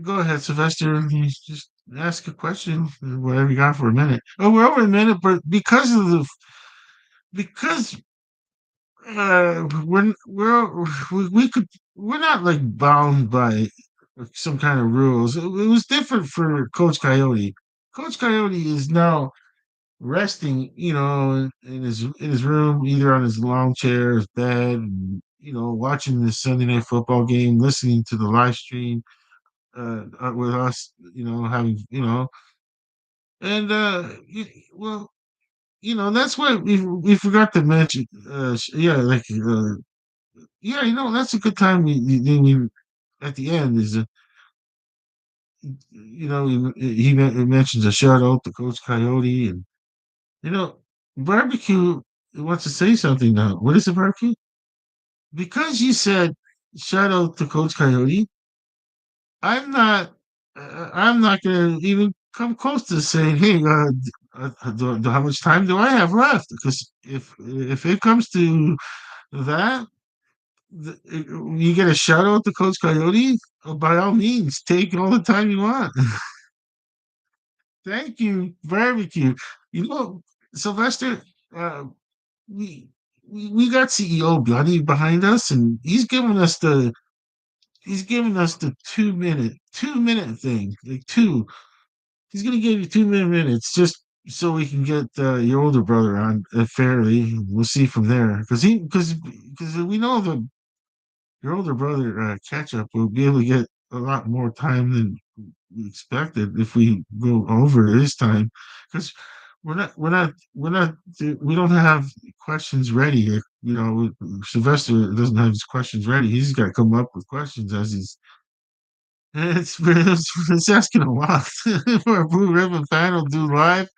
go ahead, Sylvester. You just ask a question, whatever you got for a minute. Oh, we're over a minute, but because we're not like bound by some kind of rules. It was different for Coach Coyote. Coach Coyote is now resting, in his room, either on his lawn chair, his bed, and, watching the Sunday night football game, listening to the live stream with us, having, and well, that's why we forgot to mention, yeah, like, yeah, that's a good time. We at the end is, he mentions a shout out to Coach Coyote, and you know, barbecue wants to say something now. What is it, barbecue? Because you said shout out to Coach Coyote, I'm not. I'm not going to even come close to saying, "Hey, how much time do I have left?" Because if it comes to that, you get a shout out to Coach Coyote. By all means, take all the time you want. Thank you, barbecue. You know, Sylvester. Uh, we we got CEO Bloody behind us, and he's giving us the 2 minute thing, like two. He's gonna give you 2 minutes just so we can get your older brother on fairly. We'll see from there because we know that your older brother Ketchup will be able to get a lot more time than we expected if we go over his time because we don't have questions ready. Sylvester doesn't have his questions ready. He's got to come up with questions as he's. It's asking a lot for a Blue Ribbon panel do live.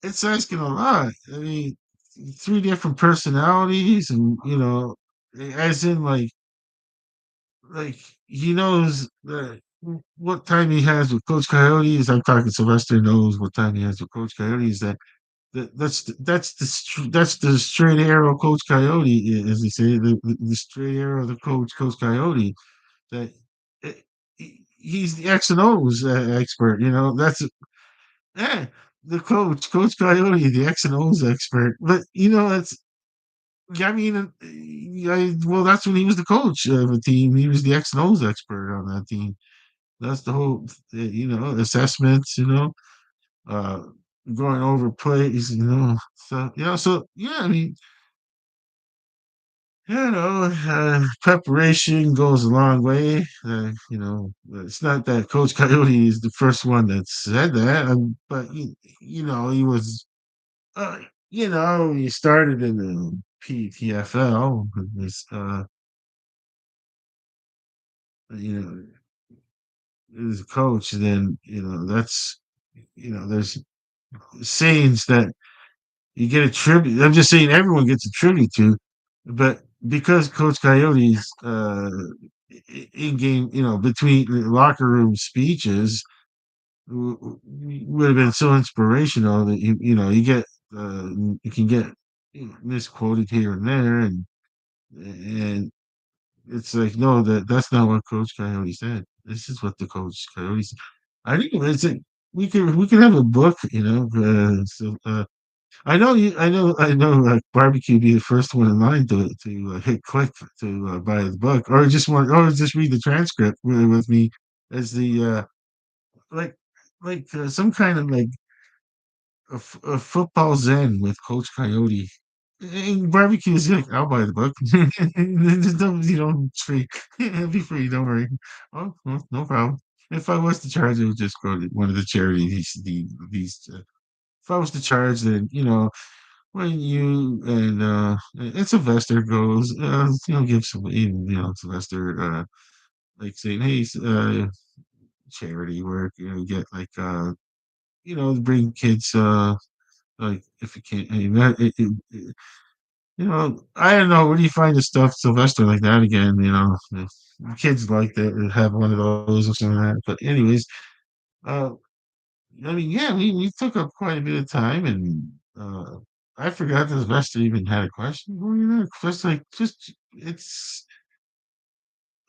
It's asking a lot. I mean, three different personalities, and as in like he knows what time he has with Coach Coyotes. I'm talking Sylvester knows what time he has with Coach Coyotes. That's the straight arrow Coach Coyote, as they say, the straight arrow of the Coach Coyote. That eh, he's the X and O's expert. Yeah, the Coach Coyote, the X and O's expert. But it's yeah, I mean, well, that's when he was the coach of a team. He was the X and O's expert on that team. That's the whole, assessments, uh, going over plays, So yeah, I mean, preparation goes a long way. It's not that Coach Coyote is the first one that said that, but he was, uh, he started in the PTFL. You know, as a coach, then there's sayings that you get a tribute. I'm just saying everyone gets a tribute to, but because Coach Coyote's in game, between the locker room speeches would have been so inspirational that you can get misquoted here and there, and it's like, no, that's not what Coach Coyote said. This is what the Coach Coyote said. I think it's a, we could have a book, I know, barbecue be the first one in line to hit click to buy the book, or just read the transcript with me as the like some kind of like a football zen with Coach Coyote. And barbecue is like, I'll buy the book. Just don't, it's free. It'll be free. Don't worry. Oh, well, no problem. If I was to charge, it would just go to one of the charities. If I was to charge, then when you and Sylvester goes, give some, Sylvester. like saying, "Hey, charity work, get like bring kids like if you can't, I mean, I don't know, where do you find the stuff Sylvester like that again? If kids like that have one of those or something like that. But anyways, uh, I mean, yeah, we took up quite a bit of time, and I forgot that Sylvester even had a question. Well, just like just it's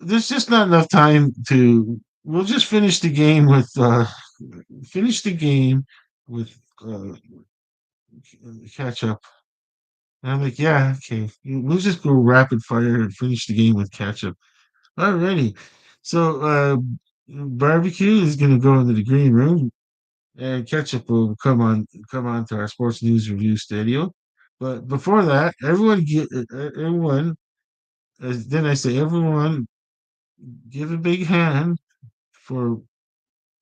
there's just not enough time to. We'll just finish the game with uh, catch up. And I'm like, yeah, okay. We'll just go rapid fire and finish the game with catch up. Alrighty. So barbecue is gonna go into the green room, and ketchup will come on to our sports news review studio. But before that, everyone, then I say everyone, give a big hand for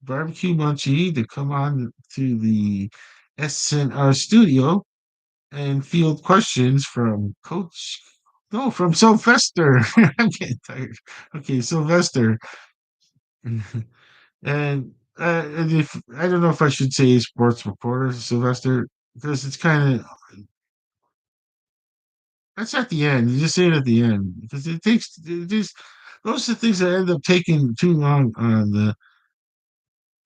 barbecue munchie to come on to the SNR studio and field questions from Coach. No, from Sylvester. I'm getting tired. Okay, Sylvester. And if I don't know if I should say sports reporter, Sylvester, because it's kind of that's at the end. You just say it at the end because those are things that end up taking too long on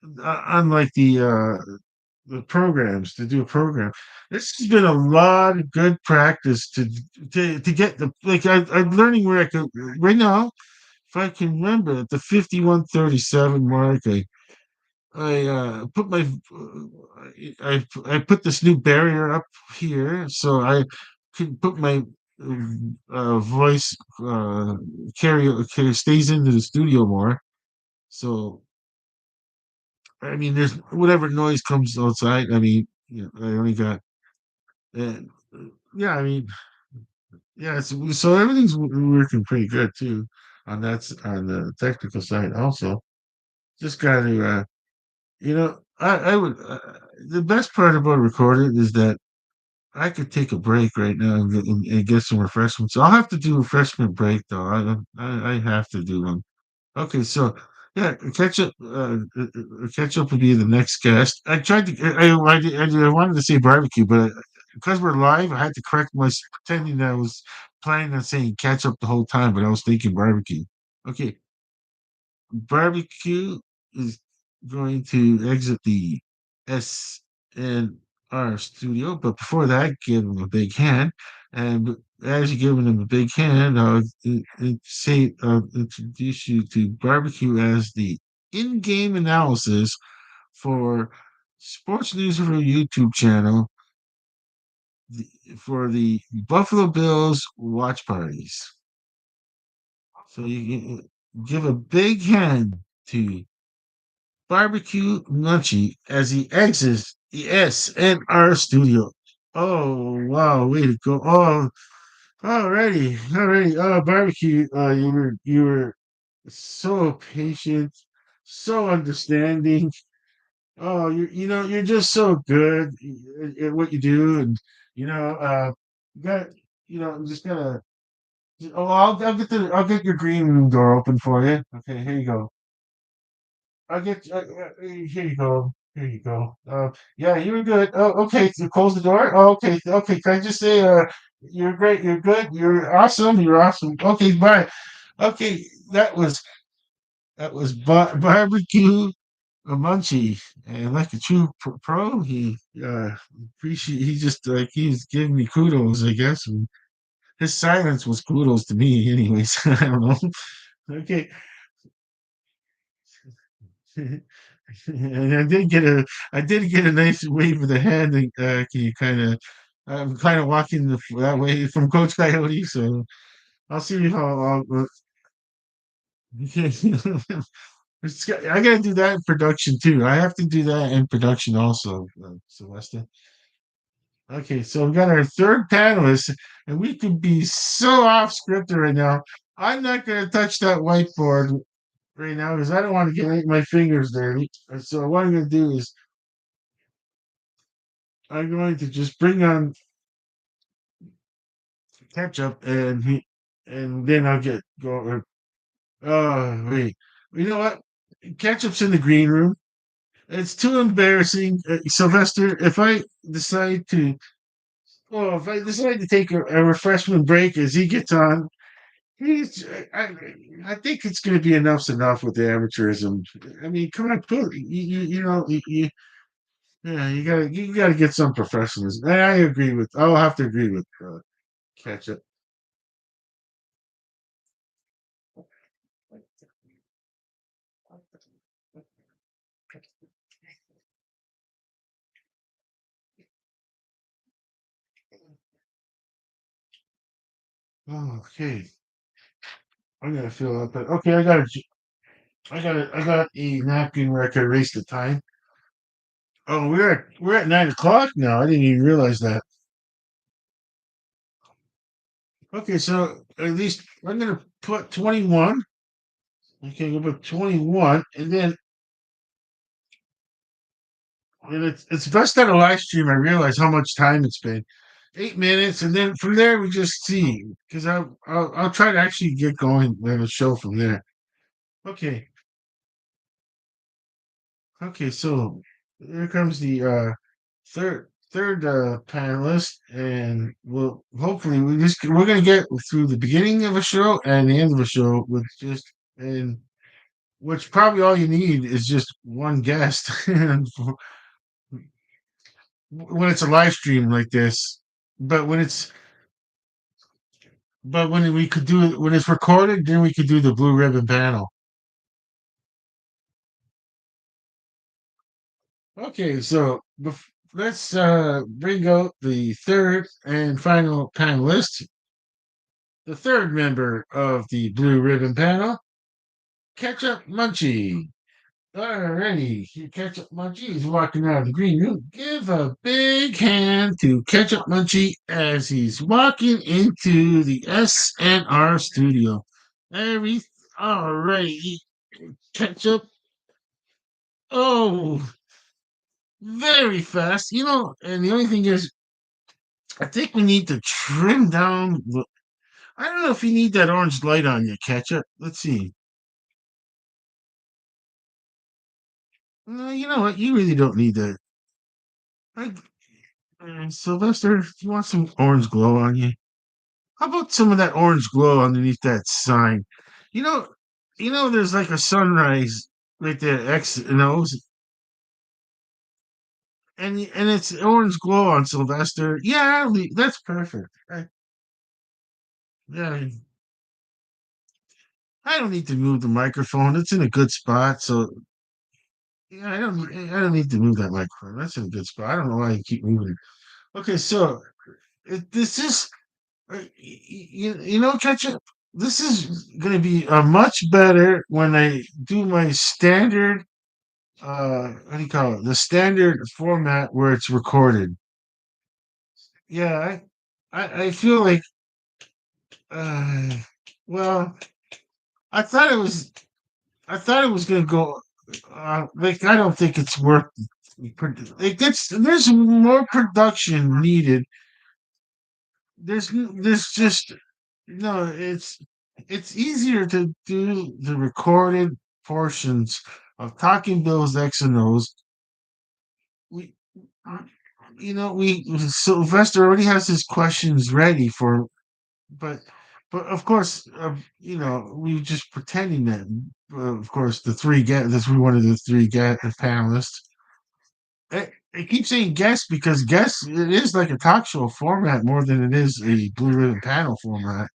unlike the programs to do a program. This has been a lot of good practice to get I'm learning where I can right now. If I can remember at the 51:37 mark, I put my I put this new barrier up here so I can put my voice carry stays into the studio more. So I mean, there's whatever noise comes outside. I mean, I only got uh, yeah. I mean, yeah. So everything's working pretty good too on the technical side. Also, just got to I would the best part about recording is that I could take a break right now and get some refreshments. I'll have to do a refreshment break though. I have to do one. Okay, so yeah, catch up would be the next guest. I tried to I wanted to say barbecue, but because we're live, I had to correct myself, pretending that I was planning on saying catch up the whole time, but I was thinking barbecue. Okay, barbecue is going to exit the SNR studio, but before that, give him a big hand. And as you're giving him a big hand, I'll introduce you to barbecue as the in-game analysis for Sports News for YouTube channel for the Buffalo Bills watch parties. So you give a big hand to Barbecue Munchie as he exits the SNR studio. Oh wow, way to go. Oh, already. Oh, barbecue. You were so patient, so understanding. Oh, you're just so good at what you do, and you got I'm just gonna. Oh, I'll get your green room door open for you. Okay, here you go. Here you go. Here you go. Yeah, you were good. Oh, okay. So close the door. Oh, okay. Okay. Can I just say, you're great. You're good. You're awesome. You're awesome. Okay. Bye. Okay. That was barbecue a munchie, and like a true pro, he just like he's giving me kudos, I guess. And his silence was kudos to me, anyways. I don't know. Okay. And I did get a nice wave of the hand. And, can you I'm kind of walking that way from Coach Coyote, so I'll see how. I got to do that in production too. I have to do that in production also, Celeste. Okay, so we got our third panelist, and we could be so off script right now. I'm not going to touch that whiteboard right now because I don't want to get my fingers dirty. So what I'm going to do is I'm going to just bring on ketchup and then I'll get go. Wait. You know what? Ketchup's in the green room. It's too embarrassing, Sylvester. If I decide to take a refreshment break as he gets on, he's. I think it's going to be enough's enough with the amateurism. I mean, come on, you know, yeah, you gotta get some professionalism. And I agree with. I'll have to agree with Ketchup. Oh, okay, I'm gonna fill up. Okay, I got a napkin where I can erase the time. Oh, we're at 9 o'clock now. I didn't even realize that. Okay, so at least I'm gonna put 21. Okay, we'll put 21, and it's best on a live stream. I realize how much time it's been. 8 minutes, and then from there we just see because I'll try to actually get going with the show from there. Okay, okay, so here comes the third panelist, and we'll hopefully we're gonna get through the beginning of a show and the end of a show with just and which probably all you need is just one guest and when it's a live stream like this. But when we could do it when it's recorded, then we could do the blue ribbon panel. Okay, so let's bring out the third and final panelist, the third member of the blue ribbon panel, Ketchup Munchie. Alrighty, Ketchup Munchie is walking out of the green room. Give a big hand to Ketchup Munchie as he's walking into the SNR studio. Every alrighty, Ketchup. Oh, very fast. And the only thing is, I think we need to trim down. I don't know if you need that orange light on your Ketchup. Let's see. No, you know what? You really don't need that. I, Sylvester, do you want some orange glow on you? How about some of that orange glow underneath that sign? You know, there's like a sunrise right there, X and O's, and it's orange glow on Sylvester. Yeah, that's perfect. Yeah, I don't need to move the microphone. It's in a good spot, so yeah, I don't need to move that microphone. That's in a good spot. I don't know why you keep moving it. Okay, so this is Ketchup. This is going to be much better when I do my standard. What do you call it? The standard format where it's recorded. Yeah, I feel like. Uh, well, I thought it was. I thought it was going to go. Like I don't think it's worth. There's more production needed. There's just no. It's easier to do the recorded portions of Talking Bill's X and O's. We, we Sylvester already has his questions ready but of course, we just pretending that. Of course, one of the three panelists. I keep saying guest because guest it is like a talk show format more than it is a blue ribbon panel format.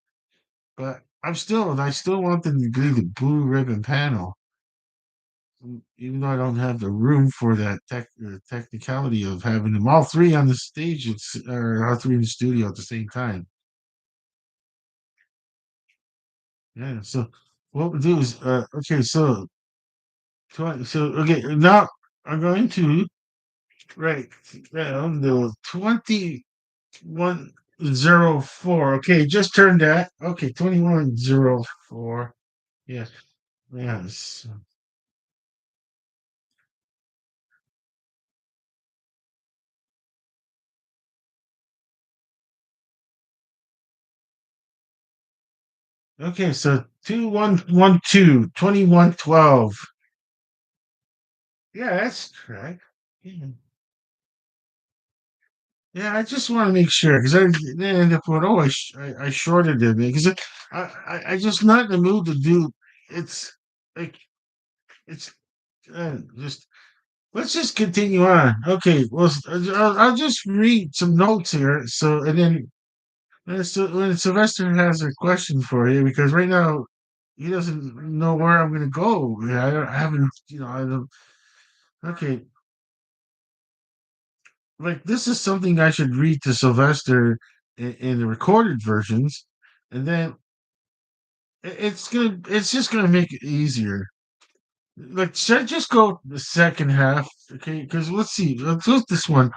But I still want them to be the blue ribbon panel, even though I don't have the room for that technicality of having them all three on the stage, or all three in the studio at the same time. Yeah. So what we'll do is, okay. Okay. Now I'm going to write down the 2104. Okay, just turned that. Okay, 2104. Yes. Yes. Okay, so 2112, 2112. Yeah, that's correct. Yeah. Yeah, I just want to make sure because I then end up going, oh, I shorted it because I just not in the mood to do. It's like it's just let's just continue on. Okay, well, I'll just read some notes here. So and then when Sylvester has a question for you because right now he doesn't know where I'm going to go. Yeah, I haven't, I don't. Okay, like this is something I should read to Sylvester in the recorded versions, and then it's just gonna make it easier. Like, should I just go the second half? Okay, because let's see, let's look this one.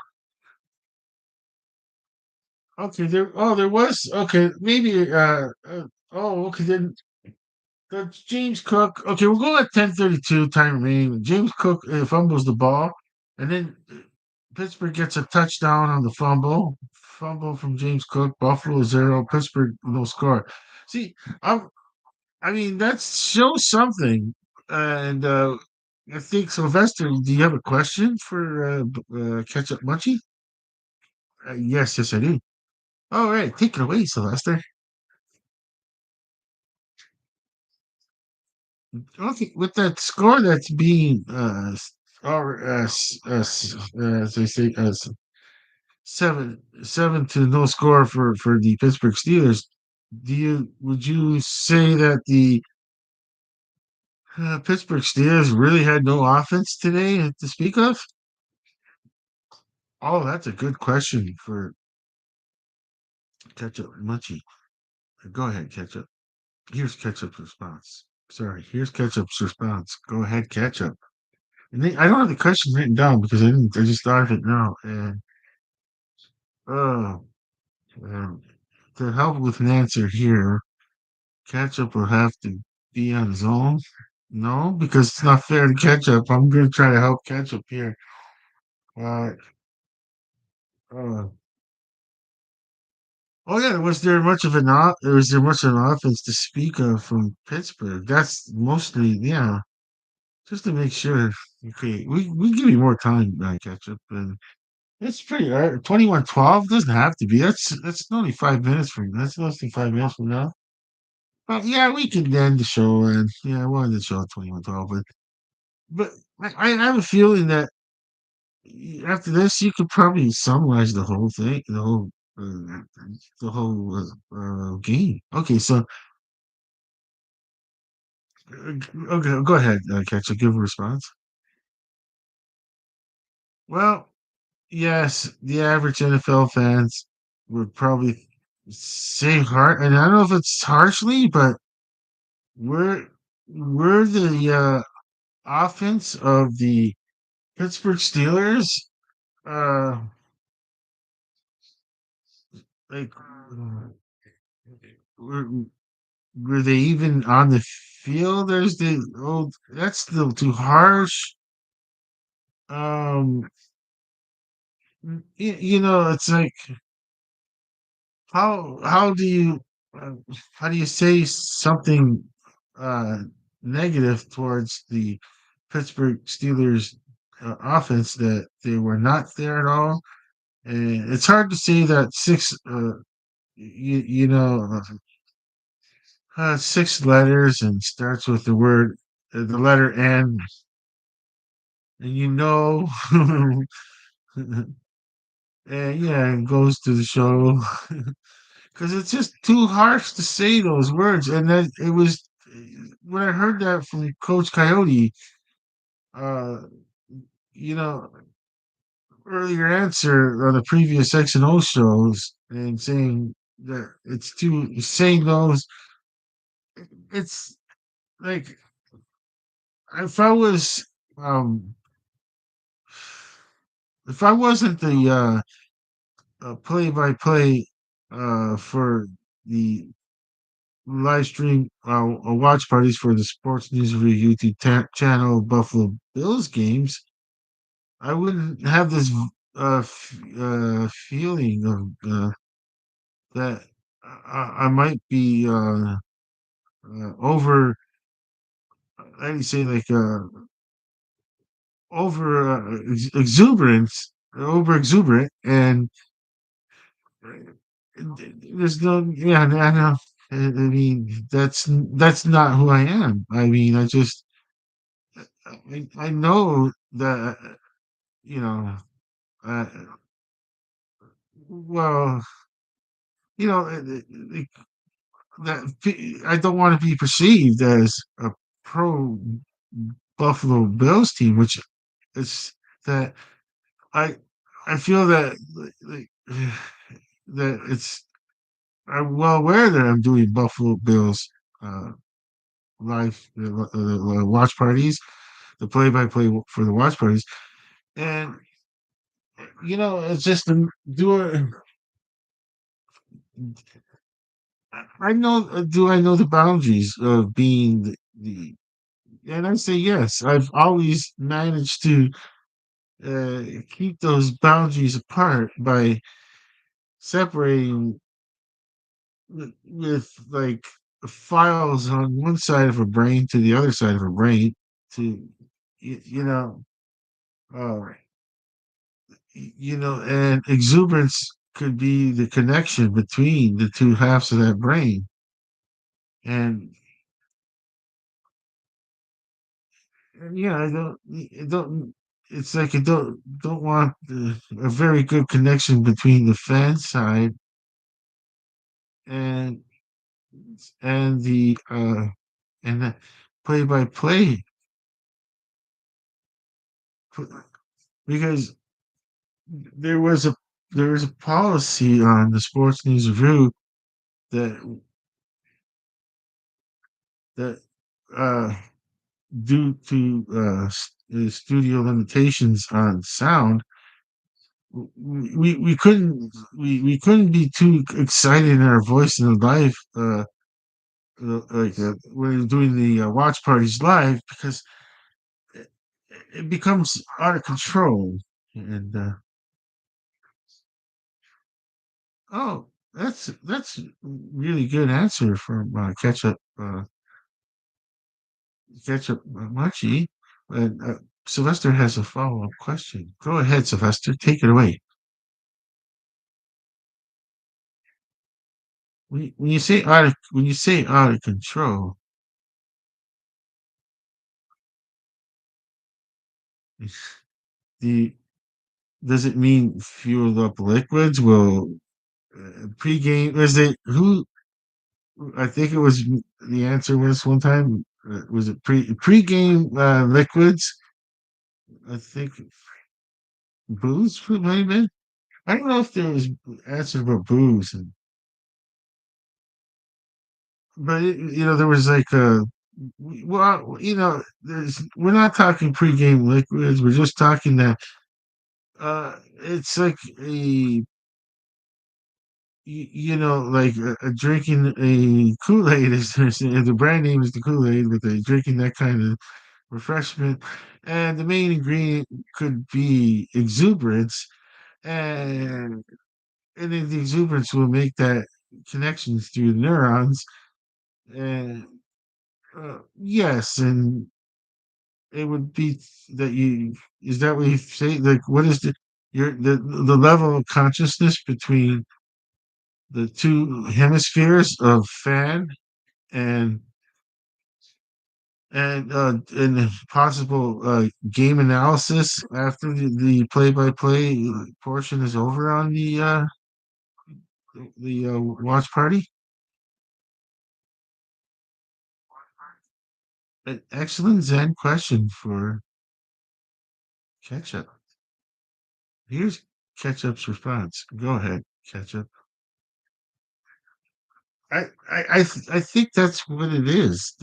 Okay, there was okay, maybe okay then that's James Cook. Okay, we'll go at 10:32 time remaining. James Cook fumbles the ball, and then Pittsburgh gets a touchdown on the fumble. Fumble from James Cook. Buffalo 0. Pittsburgh no score. See, I'm, I mean that shows something. And I think Sylvester, do you have a question for Ketchup Munchie? Yes, I do. All right, take it away, Sylvester. Okay, with that score that's being or as they say, 7 to no score for the Pittsburgh Steelers. Would you say that the Pittsburgh Steelers really had no offense today to speak of? Oh, that's a good question for Ketchup Munchie. Go ahead, Ketchup. Here's Ketchup's response. Sorry, here's Ketchup's response. Go ahead, Ketchup. And I don't have the question written down because I didn't. I just thought of it now. And uh, um, to help with an answer here, Ketchup will have to be on his own. No, because it's not fair to Ketchup. I'm going to try to help Ketchup here. Uh, uh, oh yeah, was there much of an offense to speak of from Pittsburgh? That's mostly yeah, just to make sure. Okay, we give you more time, Ketchup, and it's pretty 21-12 doesn't have to be. That's only 5 minutes from that's less than 5 minutes from now. But yeah, we can end the show and yeah, we'll end the show at 21-12. But I have a feeling that after this, you could probably summarize the whole thing, uh, game. Okay, so okay, go ahead, Catch. Give a response. Well, yes, the average NFL fans would probably say hard, and I don't know if it's harshly, but we're we're the offense of the Pittsburgh Steelers. Uh, like, we're, were they even on the field? There's the that's still too harsh. Um, it's like how do you uh, how do you say something uh negative towards the Pittsburgh Steelers offense that they were not there at all? And it's hard to say that you know, 6 letters and starts with the letter N, and and yeah, it goes to the show because it's just too harsh to say those words. And then it was when I heard that from Coach Coyote, uh, you know, earlier answer on the previous X and O shows, and saying that it's too saying those. It's like if I was if I wasn't the play-by-play for the live stream watch parties for the Sports News Review YouTube channel Buffalo Bills games, I wouldn't have this feeling of that I might be. over, how do you say, like, exuberance, over exuberant, and there's no, yeah, I know. I mean, that's not who I am. I mean, I know that, you know, uh, well, you know, I don't want to be perceived as a pro Buffalo Bills team, which is that I I feel that, like, that I'm well aware that I'm doing Buffalo Bills uh, live, watch parties, the play-by-play for the watch parties, and it's just do I know, do I know the boundaries of being the and I say yes. I've always managed to keep those boundaries apart by separating with, like, files on one side of a brain to the other side of a brain to y- you know uh and exuberance could be the connection between the two halves of that brain. And yeah, I don't it's like I don't want a very good connection between the fan side and the and the play by play, because there was a there was a policy on the Sports News Review that that uh due to studio limitations on sound, we couldn't be too excited in our voice in live, like, when we're doing the watch parties live, because it, it becomes out of control. And oh, that's really good answer from ketchup mochi. And Sylvester has a follow-up question. Go ahead, Sylvester, take it away. When you say out of control, the does it mean fueled up liquids will pregame? Is it who? I think it was the answer was one time. Was it pregame liquids? I think booze might have been. I don't know if there was answer about booze, but there was like well, we're not talking pregame liquids. We're just talking that it's like like drinking a Kool-Aid is the brand name is the Kool-Aid, but they drinking that kind of refreshment, and the main ingredient could be exuberance, and then the exuberance will make that connections through the neurons, and yes, and it would be that you is that what you say? Like, what is the level of consciousness between the two hemispheres of fan and and possible game analysis after the play-by-play portion is over on the watch party? An excellent Zen question for Ketchup. Here's Ketchup's response. Go ahead, Ketchup. I think that's what it is.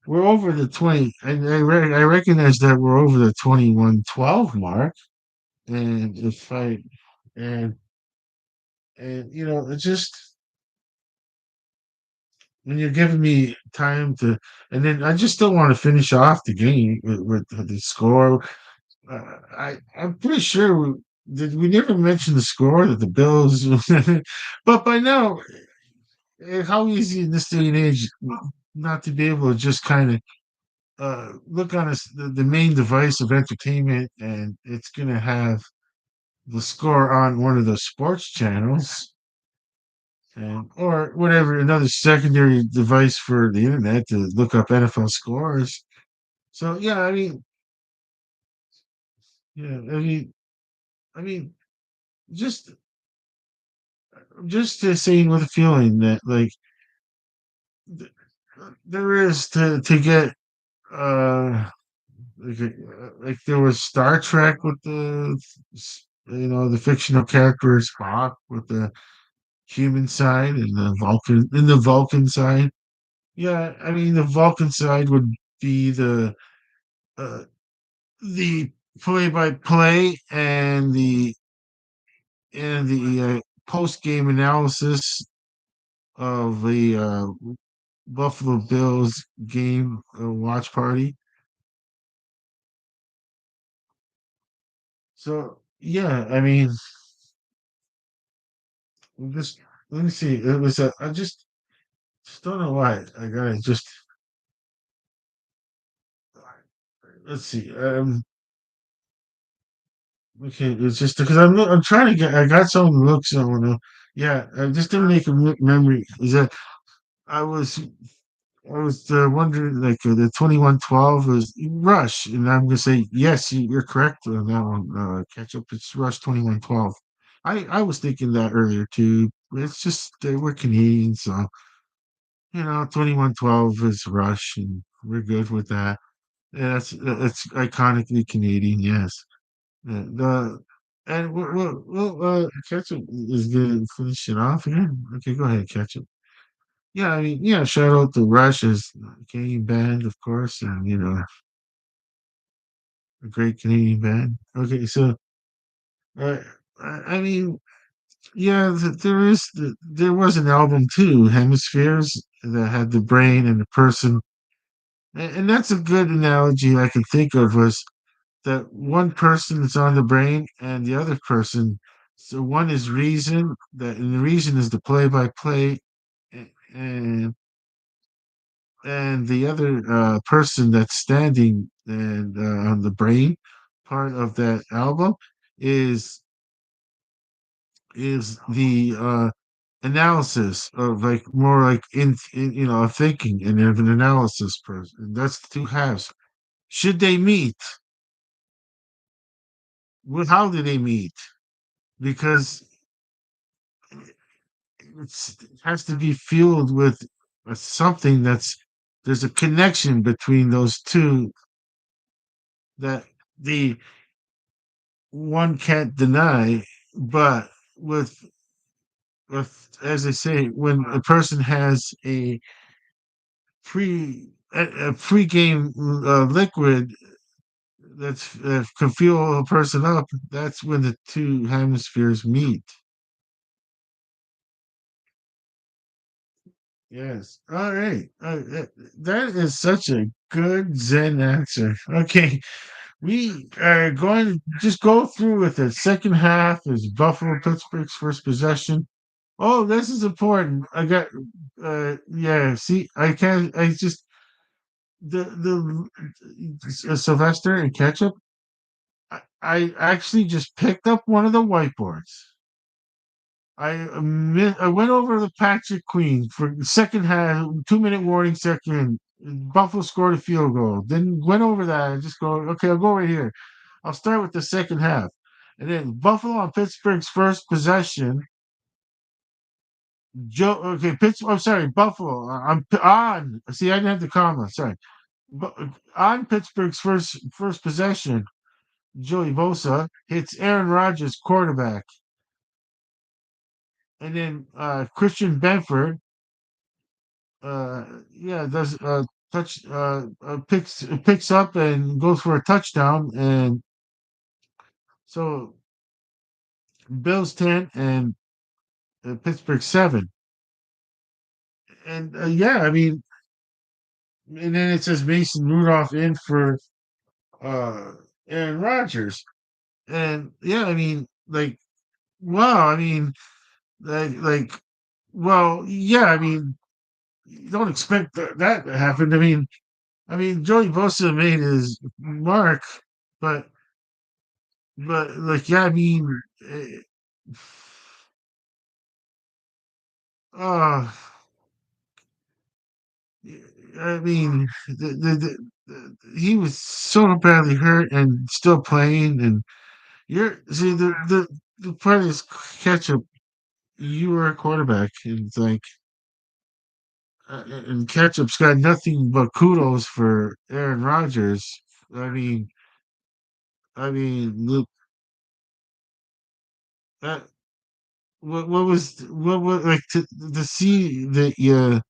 We're over the 20, and I recognize that we're over the 21-12 mark, and if I and it's just when you're giving me time to, and then I just still want to finish off the game with the score. I'm pretty sure we never mentioned the score that the Bills, but by now how easy in this day and age not to be able to just kind of look on the main device of entertainment, and it's going to have the score on one of the sports channels, and or whatever, another secondary device for the internet to look up NFL scores. So yeah, I mean, yeah, I mean, just just saying with a feeling that like th- there is to get like there was Star Trek with the fictional character Spock with the human side and the Vulcan side. Yeah, I mean the Vulcan side would be uh, the play by play and the post game analysis of the Buffalo Bills game watch party. So yeah, I mean, just let me see. It was I just don't know why I gotta just let's see. Okay, it's just because I'm trying to get. I got some looks on. Yeah, I just didn't make a memory. Is that I was I was wondering, like the 2112 is Rush, and I'm gonna say yes, you're correct on that one. Catch up, it's Rush 2112. I was thinking that earlier too. It's just we're Canadians, so 2112 is Rush, and we're good with that. Yeah, that's iconically Canadian, yes. The and Ketchup is gonna finish it off again. Okay, go ahead, Ketchup. Yeah, I mean, yeah, shout out to Rush's Canadian band, of course, and a great Canadian band. Okay, so uh, I mean, yeah, there was an album too, Hemispheres, that had the brain and the person, and that's a good analogy I can think of was that one person is on the brain and the other person. So one is reason and the reason is the play by play, and the other person that's standing and on the brain part of that album is the analysis of like more like in a thinking and of an analysis person. That's the two halves. Should they meet? Well, how do they meet? Because it has to be fueled with something there's a connection between those two that the one can't deny, but with as I say, when a person has a pre-game liquid that can fuel a person up, that's when the two hemispheres meet. Yes. All right. That is such a good Zen answer. Okay. We are going to just go through with it. Second half is Buffalo Pittsburgh's first possession. Oh, this is important. I got yeah, see, I can't I just the Sylvester and Ketchup. I actually just picked up one of the whiteboards. I went over the Patrick Queen for second half, 2 minute warning second. Buffalo scored a field goal. Then went over that and just go, okay, I'll go right here. I'll start with the second half. And then Buffalo on Pittsburgh's first possession. Okay, Pittsburgh. I'm sorry, Buffalo. I'm on. See, I didn't have the comma. Sorry. But on Pittsburgh's first possession, Joey Bosa hits Aaron Rodgers, quarterback, and then Christian Benford yeah, does touch picks up and goes for a touchdown, and so Bills 10 and Pittsburgh 7. And yeah, I mean, and then it says Mason Rudolph in for uh Aaron Rodgers. And yeah, I mean, like wow, I mean, like well, yeah, I mean, you don't expect that to happen. I mean, Joey Bosa made his mark, but like, yeah, I mean, uh, I mean, he was so badly hurt and still playing, and you're see the part is catch up. You were a quarterback, and it's like, and Ketchup's got nothing but kudos for Aaron Rodgers. I mean, look, that what was like to see the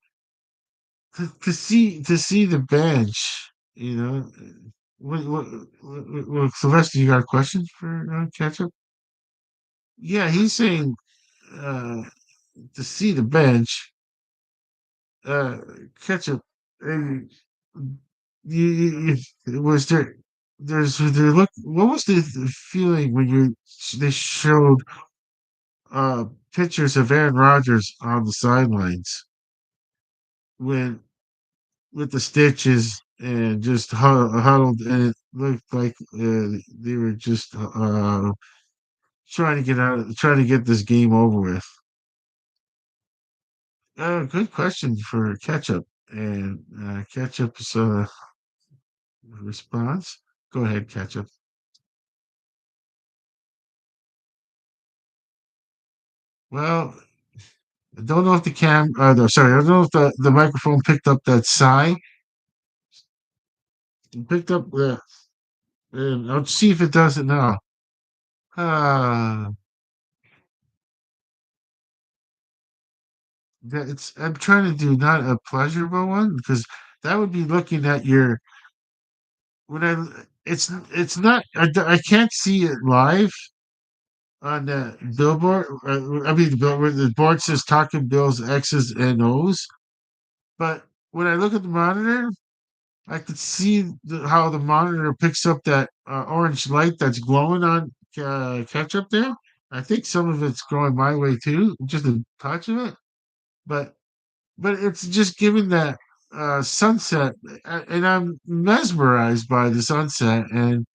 to see the bench, you know. Sylvester, you got a question for Ketchup? Yeah, he's saying uh, to see the bench, uh, Ketchup. uh, was there look what was the feeling when they showed pictures of Aaron Rodgers on the sidelines when with the stitches and just huddled, and it looked like they were just trying to get this game over with. Good question for Ketchup, and Ketchup's response. Go ahead, Ketchup. Well, I don't know if the no, sorry, I don't know if the microphone picked up that sigh. It picked up the, I'll see if it does it now. Uh, I'm trying to do not a pleasurable one because that would be looking at your, when it's not, I can't see it live on the billboard. I mean, the board says Talking Bills X's and O's, but when I look at the monitor, I could see how the monitor picks up that orange light that's glowing on ketchup there. I think some of it's going my way too, just a touch of it, but it's just giving that sunset, and I'm mesmerized by the sunset, and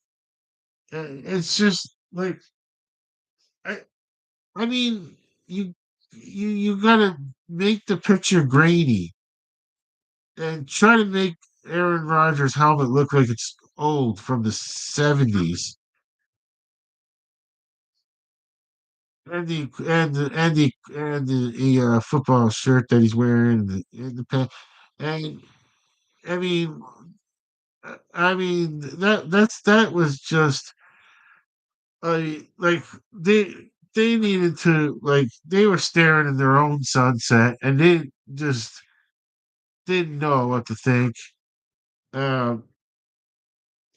it's just like I, I mean, you you gotta make the picture grainy and try to make Aaron Rodgers' helmet look like it's old from the 70s. And the football shirt that he's wearing, and the pant, and I mean, that was just like they needed to, like, they were staring in their own sunset, and they just didn't know what to think. Um,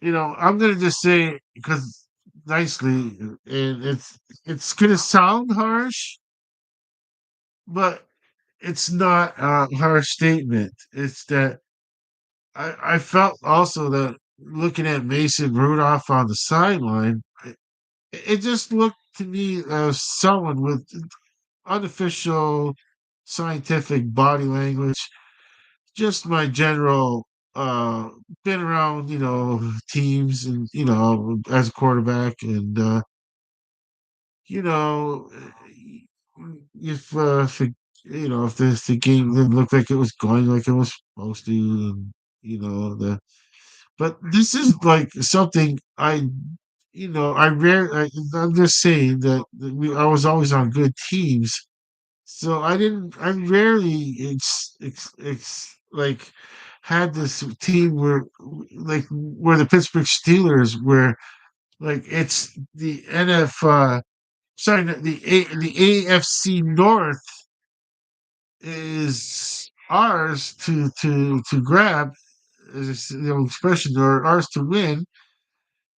I'm gonna just say, because nicely, and it's gonna sound harsh, but it's not a harsh statement. It's that I felt also that looking at Mason Rudolph on the sideline, it just looked to me as someone with unofficial scientific body language, just my general been around, teams, and as a quarterback, and you know if the game didn't look like it was going like it was supposed to, and the but this is like something I'm just saying that I was always on good teams, so I rarely like had this team where the Pittsburgh Steelers, where like it's the sorry, the AFC North is ours to grab, as expression, or ours to win.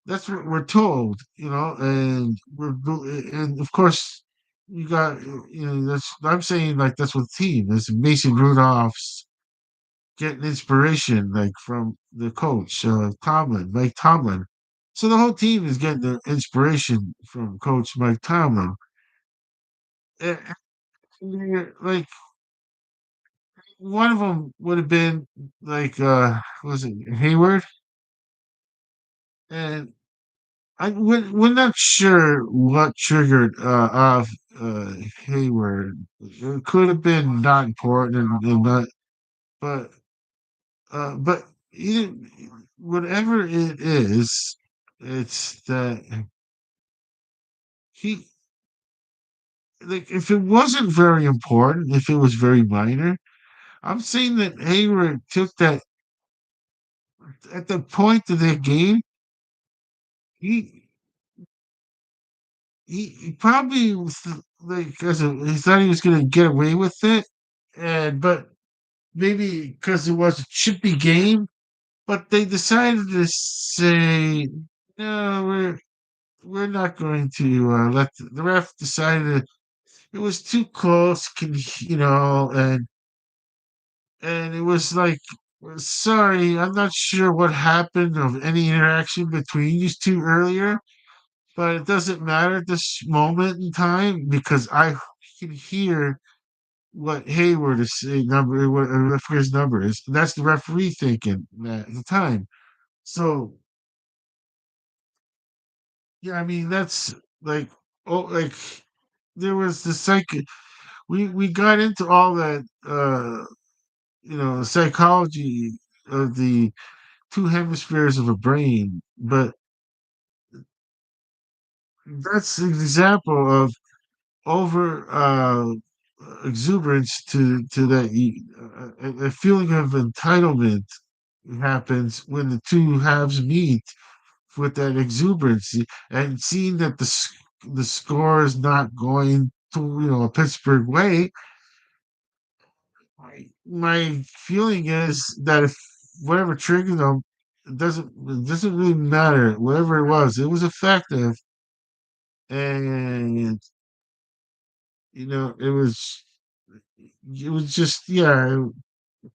That's what we're told, and and of course you got, that's, I'm saying, like, that's what the team is. Mason Rudolph's getting inspiration, like, from the coach, Mike Tomlin. So the whole team is getting the inspiration from Coach Mike Tomlin. And like, one of them would have been like, was it Hayward? And we're not sure what triggered off Hayward. It could have been not important and not, but but either, whatever it is, it's that he, like, if it wasn't very important, if it was very minor, I'm saying that Hayward took that at the point of the game. He he probably was like, as he thought he was going to get away with it, and but maybe because it was a chippy game, but they decided to say, no, we're not going to let the ref decided it was too close, and it was like, "Well, sorry, I'm not sure what happened of any interaction between these two earlier, but it doesn't matter at this moment in time because I can hear what Hayward is saying, what I forget his number is. And that's the referee thinking that at the time. So yeah, I mean that's like, oh, like there was the we got into all that psychology of the two hemispheres of a brain, but that's an example of over exuberance to that a feeling of entitlement happens when the two halves meet with that exuberance and seeing that the score is not going to a Pittsburgh way. My feeling is that if whatever triggered them, it doesn't really matter. Whatever it was effective, and it was just, yeah.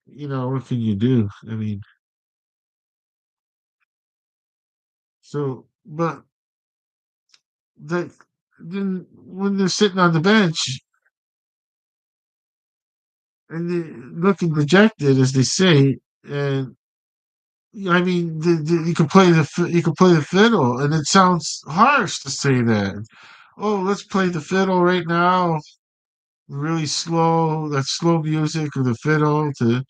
What can you do? I mean, so but that then when they're sitting on the bench and they looking dejected, as they say, and I mean, you can play the fiddle, and it sounds harsh to say that. Oh, let's play the fiddle right now, really slow, that slow music of the fiddle to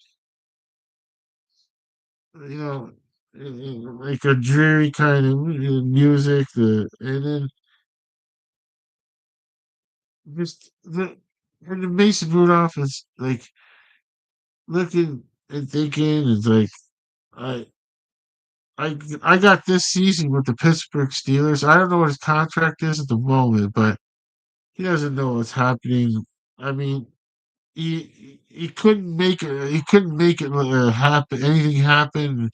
you know, like a dreary kind of music. And then just and the Mason Rudolph is like looking and thinking, it's like I I got this season with the Pittsburgh Steelers. I don't know what his contract is at the moment, but he doesn't know what's happening. I mean, he couldn't make it. He couldn't make it happen. Anything happen,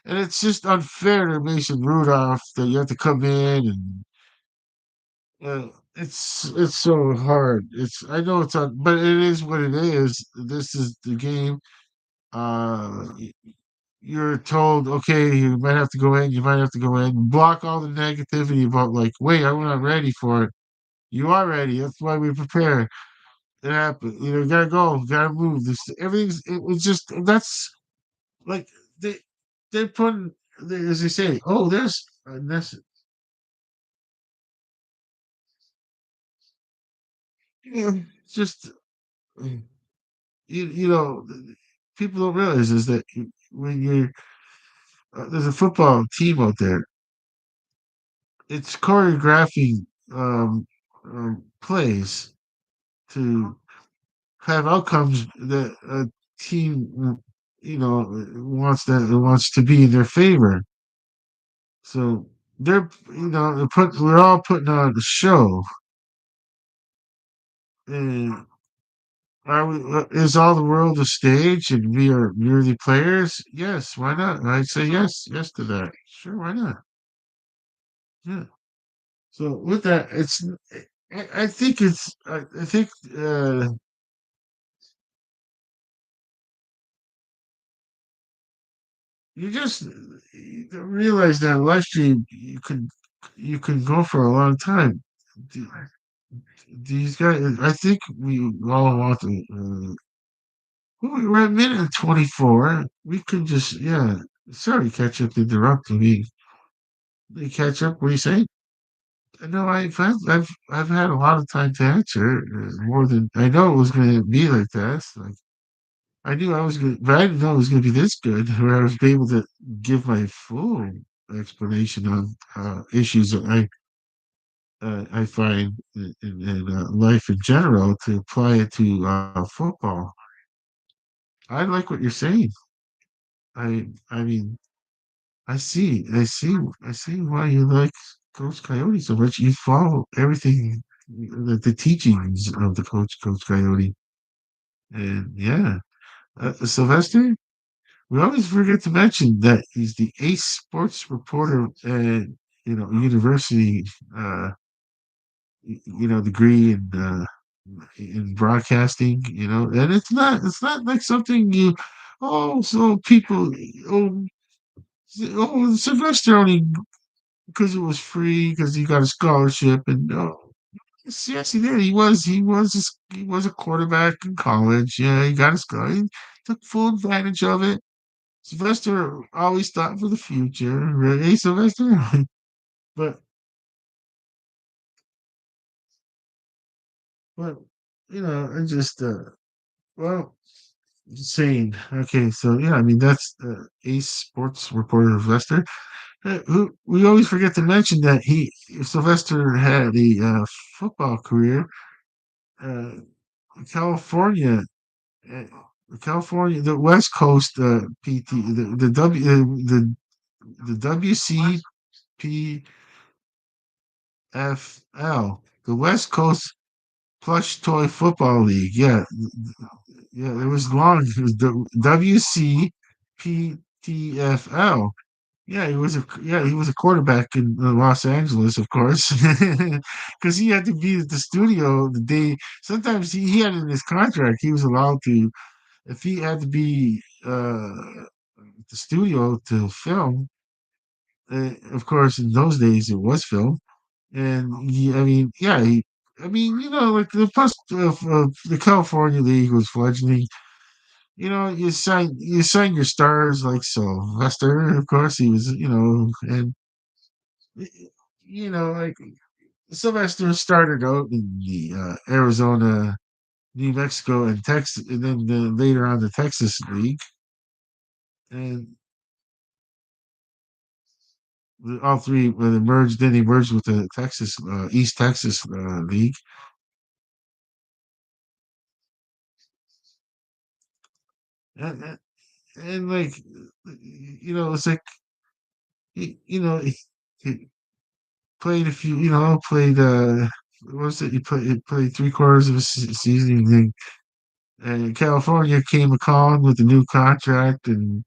and it's just unfair to Mason Rudolph that you have to come in and it's so hard. I know it's on, but it is what it is. This is the game. Y You're told, "Okay, you might have to go in, you might have to go in." Block all the negativity about, like, "Wait, I'm not ready for it." You are ready, that's why we prepare. It happened, you gotta go, gotta move, this everything's it was just that's like, they they put they as they say, "Oh, there's a just, mm, you know, people don't realize is that when you're there's a football team out there, it's choreographing, plays to have outcomes that a team, wants to be in their favor. So we're all putting on a show, and is all the world a stage, and we are merely players? Yes, why not? I'd say yes, yes to that. Sure, why not? Yeah. So with that, I think I think you just realize that live stream you can go for a long time. Th- These guys, I think we all want to. Well, we're at minute 24. We could just, yeah. Sorry, catch up, interrupting me. You catch up, what are you saying? No, I've had a lot of time to answer, more than I know it was going to be like that. Like I knew I was going, but I didn't know it was going to be this good, where I was able to give my full explanation of issues that I find in life in general to apply it to football. I like what you're saying. I mean, I see why you like Coach Coyote so much. You follow everything, the teachings of the Coach Coyote, and yeah, Sylvester. We always forget to mention that he's the ace sports reporter at university, uh, degree in broadcasting. And it's not like something you. Oh, so people. Oh, Sylvester only because it was free because he got a scholarship and yes, he did. He was a quarterback in college. Yeah, he got a scholarship. He took full advantage of it. Sylvester always thought for the future, right? Hey, Sylvester. but but I just well saying okay. So yeah, I mean that's Ace Sports reporter Sylvester. Who we always forget to mention that Sylvester had a football career. Uh, California, uh, California, the West Coast PT, the WCPFL, the West Coast Plush Toy Football League. Yeah, yeah, it was long. It was the WCPTFL. Yeah, he was a quarterback in Los Angeles, of course, because he had to be at the studio the day. Sometimes he had in his contract he was allowed to, if he had to be at the studio to film. Of course, in those days it was film, and I mean, yeah, I mean, like the California League was fledgling. You sign your stars like Sylvester, of course he was, and like Sylvester started out in the Arizona, New Mexico, and Texas, and then later on the Texas League, and all three when they merged. Then they merged with the Texas East Texas League, and like it's like he played a few, played what was it? He played 3 quarters of a season, and California came a calling with a new contract, and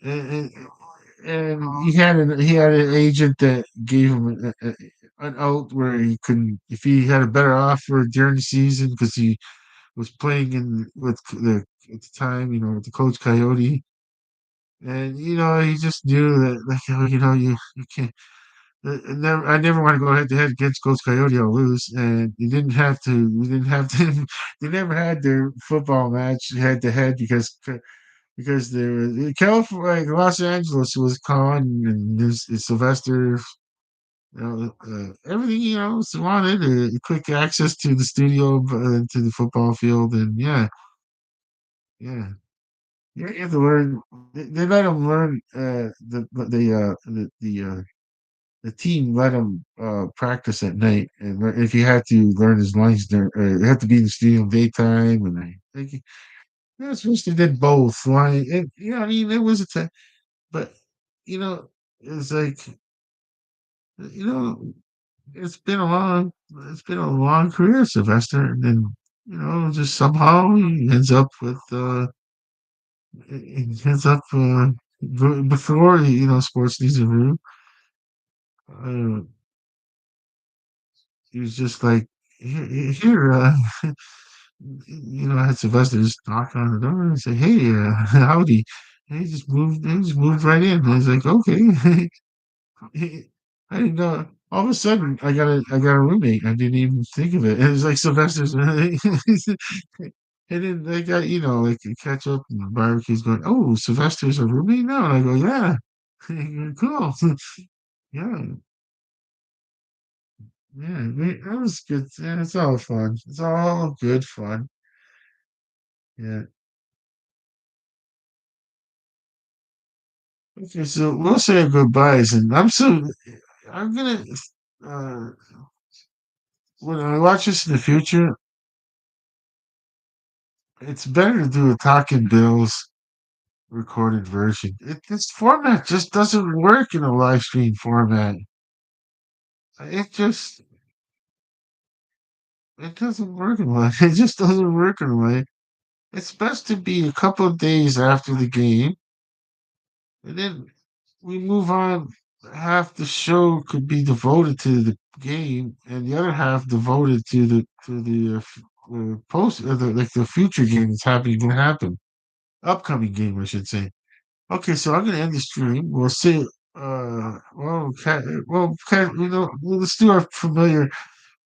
he had an agent that gave him an out where he couldn't, if he had a better offer during the season because he was playing in with the at the time, with the Coach Coyote, and he just knew that, like, you can't. I never want to go head to head against Coach Coyote. I'll lose, and you didn't have to. We didn't have to. They never had their football match head to head because there was California, like Los Angeles was con, and there's Sylvester. Everything wanted quick access to the studio, to the football field, and yeah, yeah. You have to learn. They let them learn. The team let him practice at night, and if he had to learn his lines, there, it had to be in the studio daytime, and I think that's wish they did both. Line, I mean, it was but you know, it's like you know, it's been a long career, Sylvester, and then just somehow before sports news and review. Uh, he was just like here. I had Sylvester just knock on the door and say, "Hey, howdy." And he just moved right in. And I was like, "Okay." I didn't know. All of a sudden, I got a roommate. I didn't even think of it. It was like Sylvester's. And then they got, like catch up and barbecue's going, oh, Sylvester's a roommate now? And I go, yeah. Cool. Yeah, yeah, that was good. Yeah, it's all fun. It's all good fun. Yeah. Okay, so we'll say our goodbyes, and I'm gonna, uh, when I watch this in the future, it's better to do a Talking Bills recorded version. This format just doesn't work in a live stream format. It just it doesn't work in a way. It just doesn't work in a way. It's best to be a couple of days after the game, and then we move on. Half the show could be devoted to the game, and the other half devoted to the post, like the future game that's happening going to happen, upcoming game, I should say. Okay, so I'm going to end the stream. We'll see. Let's do our familiar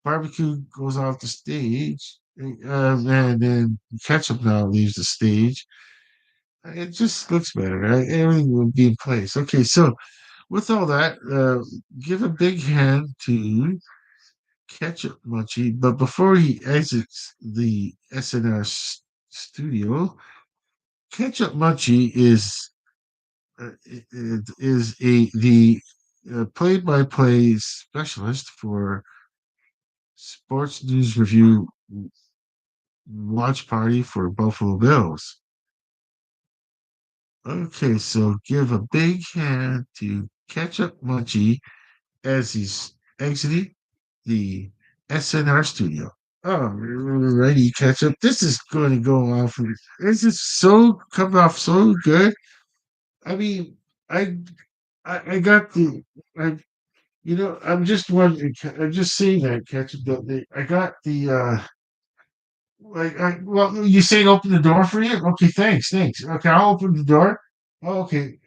barbecue goes off the stage, and then ketchup now leaves the stage. It just looks better, right? Everything will be in place. Okay, so with all that, give a big hand to Ketchup Munchie. But before he exits the SNR studio, Ketchup Munchie is the play-by-play specialist for Sports News Review watch party for Buffalo Bills. Okay, so give a big hand to Ketchup Munchie as he's exiting the SNR studio. Oh, ready, Ketchup. This is going to go on for. This is so coming off so good. I mean, I I got I I'm just wondering. I'm just saying that, Ketchup. I got well, you saying open the door for you? Okay, thanks. Okay, I'll open the door. Oh, okay,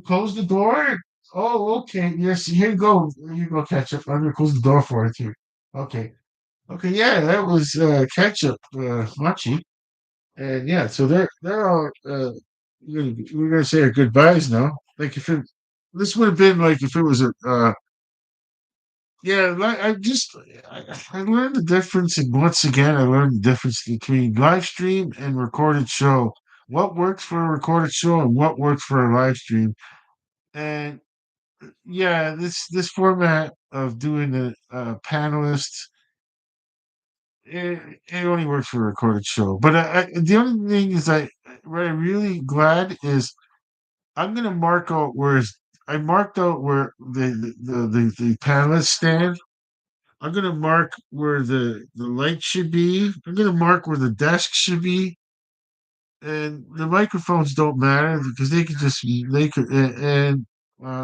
close the door. Oh, okay. Yes, here you go. Here you go, Ketchup. I'm gonna close the door for it too. Okay. Okay, yeah, that was Ketchup, Machi. And yeah, so they're all we're gonna say our goodbyes now. Like if it this would have been like if it was a yeah, like I learned the difference, and once again I learned the difference between live stream and recorded show. What works for a recorded show and what works for a live stream. And yeah, this format of doing the panelists, it only works for a recorded show. But the only thing is, what I'm really glad is I'm gonna mark out I marked out where the panelists stand. I'm gonna mark where the light should be. I'm gonna mark where the desk should be, and the microphones don't matter because they could and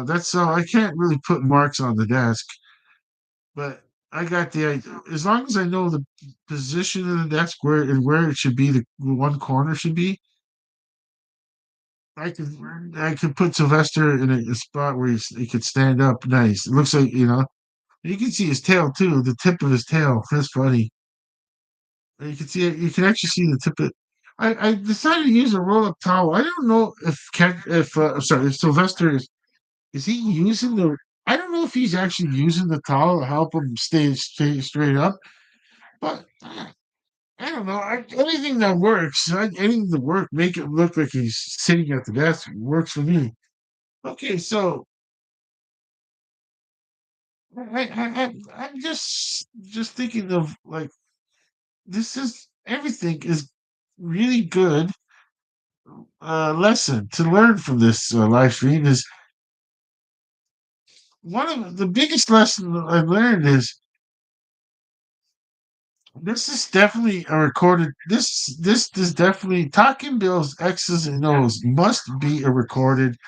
that's all. I can't really put marks on the desk, but I got the idea. As long as I know the position of the desk where it should be, the one corner should be, I could put Sylvester in a spot where he could stand up nice. It looks like you can see his tail too, the tip of his tail. That's funny. And you can see it. You can actually see the tip of. I decided to use a roll up towel. I don't know if Sylvester is he using the. I don't know if he's actually using the towel to help him stay straight up. But I don't know. Anything that works, anything that work, make it look like he's sitting at the desk works for me. Okay, so I'm just thinking of like this is everything is really good lesson to learn from this live stream is one of the biggest lesson that I learned is this is definitely a recorded this definitely Talking Bill's X's and O's must be a recorded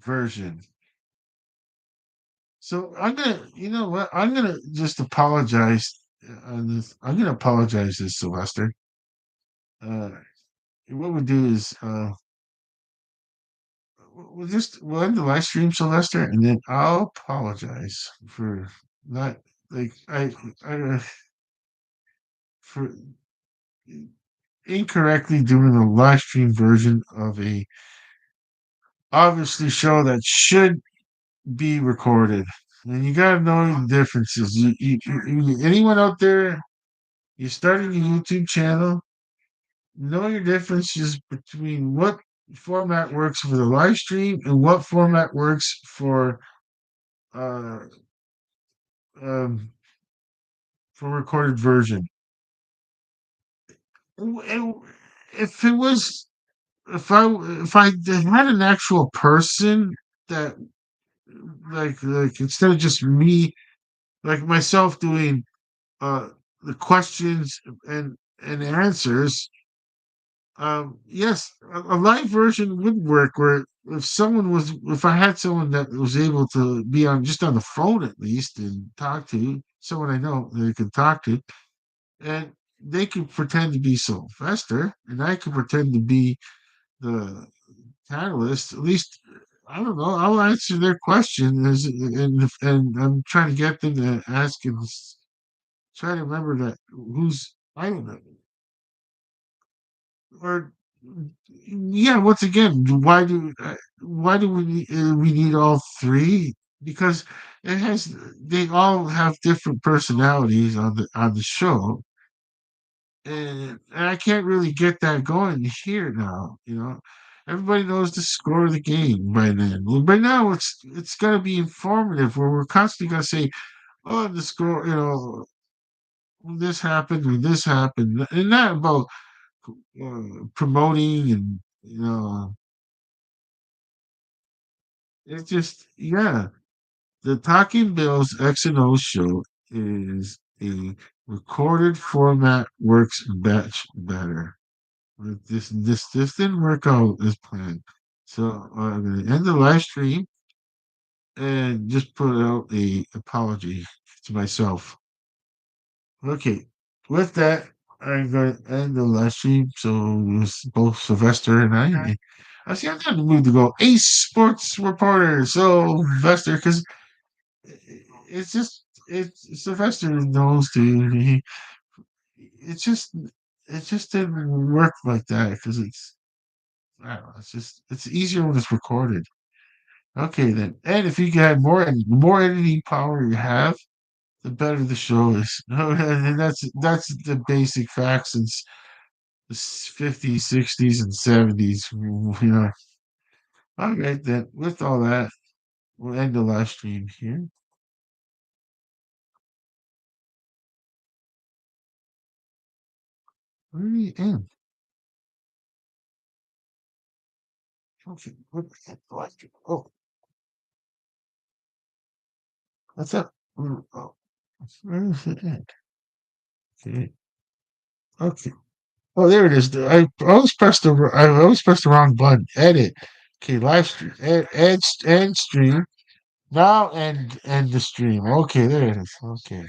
version. So I'm gonna, you know what? I'm gonna just apologize on this. I'm gonna apologize to Sylvester. Uh, what we'll do is we'll end the live stream, Sylvester, and then I'll apologize for not like I for incorrectly doing a live stream version of a obviously show that should be recorded. And you gotta know the differences. Anyone out there, you're starting a YouTube channel, know your differences between what format works for the live stream and what format works uh, um, for recorded version. And if it was, if I had an actual person that like instead of just me like myself doing uh the questions and answers, yes, a live version would work where if I had someone that was able to be on just on the phone at least and talk to someone I know that I could talk to, and they could pretend to be Sylvester and I could pretend to be the catalyst, at least I don't know. I'll answer their question, and I'm trying to get them to ask and try to remember that who's I don't know, or yeah. Once again, why do we need all three? Because it has they all have different personalities on the show, and I can't really get that going here now. Everybody knows the score of the game by then. Well, by now, it's got to be informative, where we're constantly going to say, "Oh, the score," this happened or this happened, and not about promoting and it's just yeah. The Talking Bills X and O show is a recorded format works much better. But this didn't work out as planned. So I'm gonna end the live stream and just put out a apology to myself. Okay, with that, I'm gonna end the live stream. So it was both Sylvester and I. I see I'm not in the mood to go Ace Sports Reporter. So Sylvester, because it's just it's Sylvester knows too. It's just it just didn't work like that because I don't know. It's easier when it's recorded. Okay then. And if you get more editing power you have, the better the show is. And that's the basic facts since the 50s, 60s, and 70s. All right then. With all that, we'll end the live stream here. Where do we end? Okay. What the live stream? Oh, that's up. Oh, where is it at? Okay. Okay. Oh, there it is. I always pressed the wrong button. Edit. Okay, live stream. End stream. Now end the stream. Okay, there it is. Okay.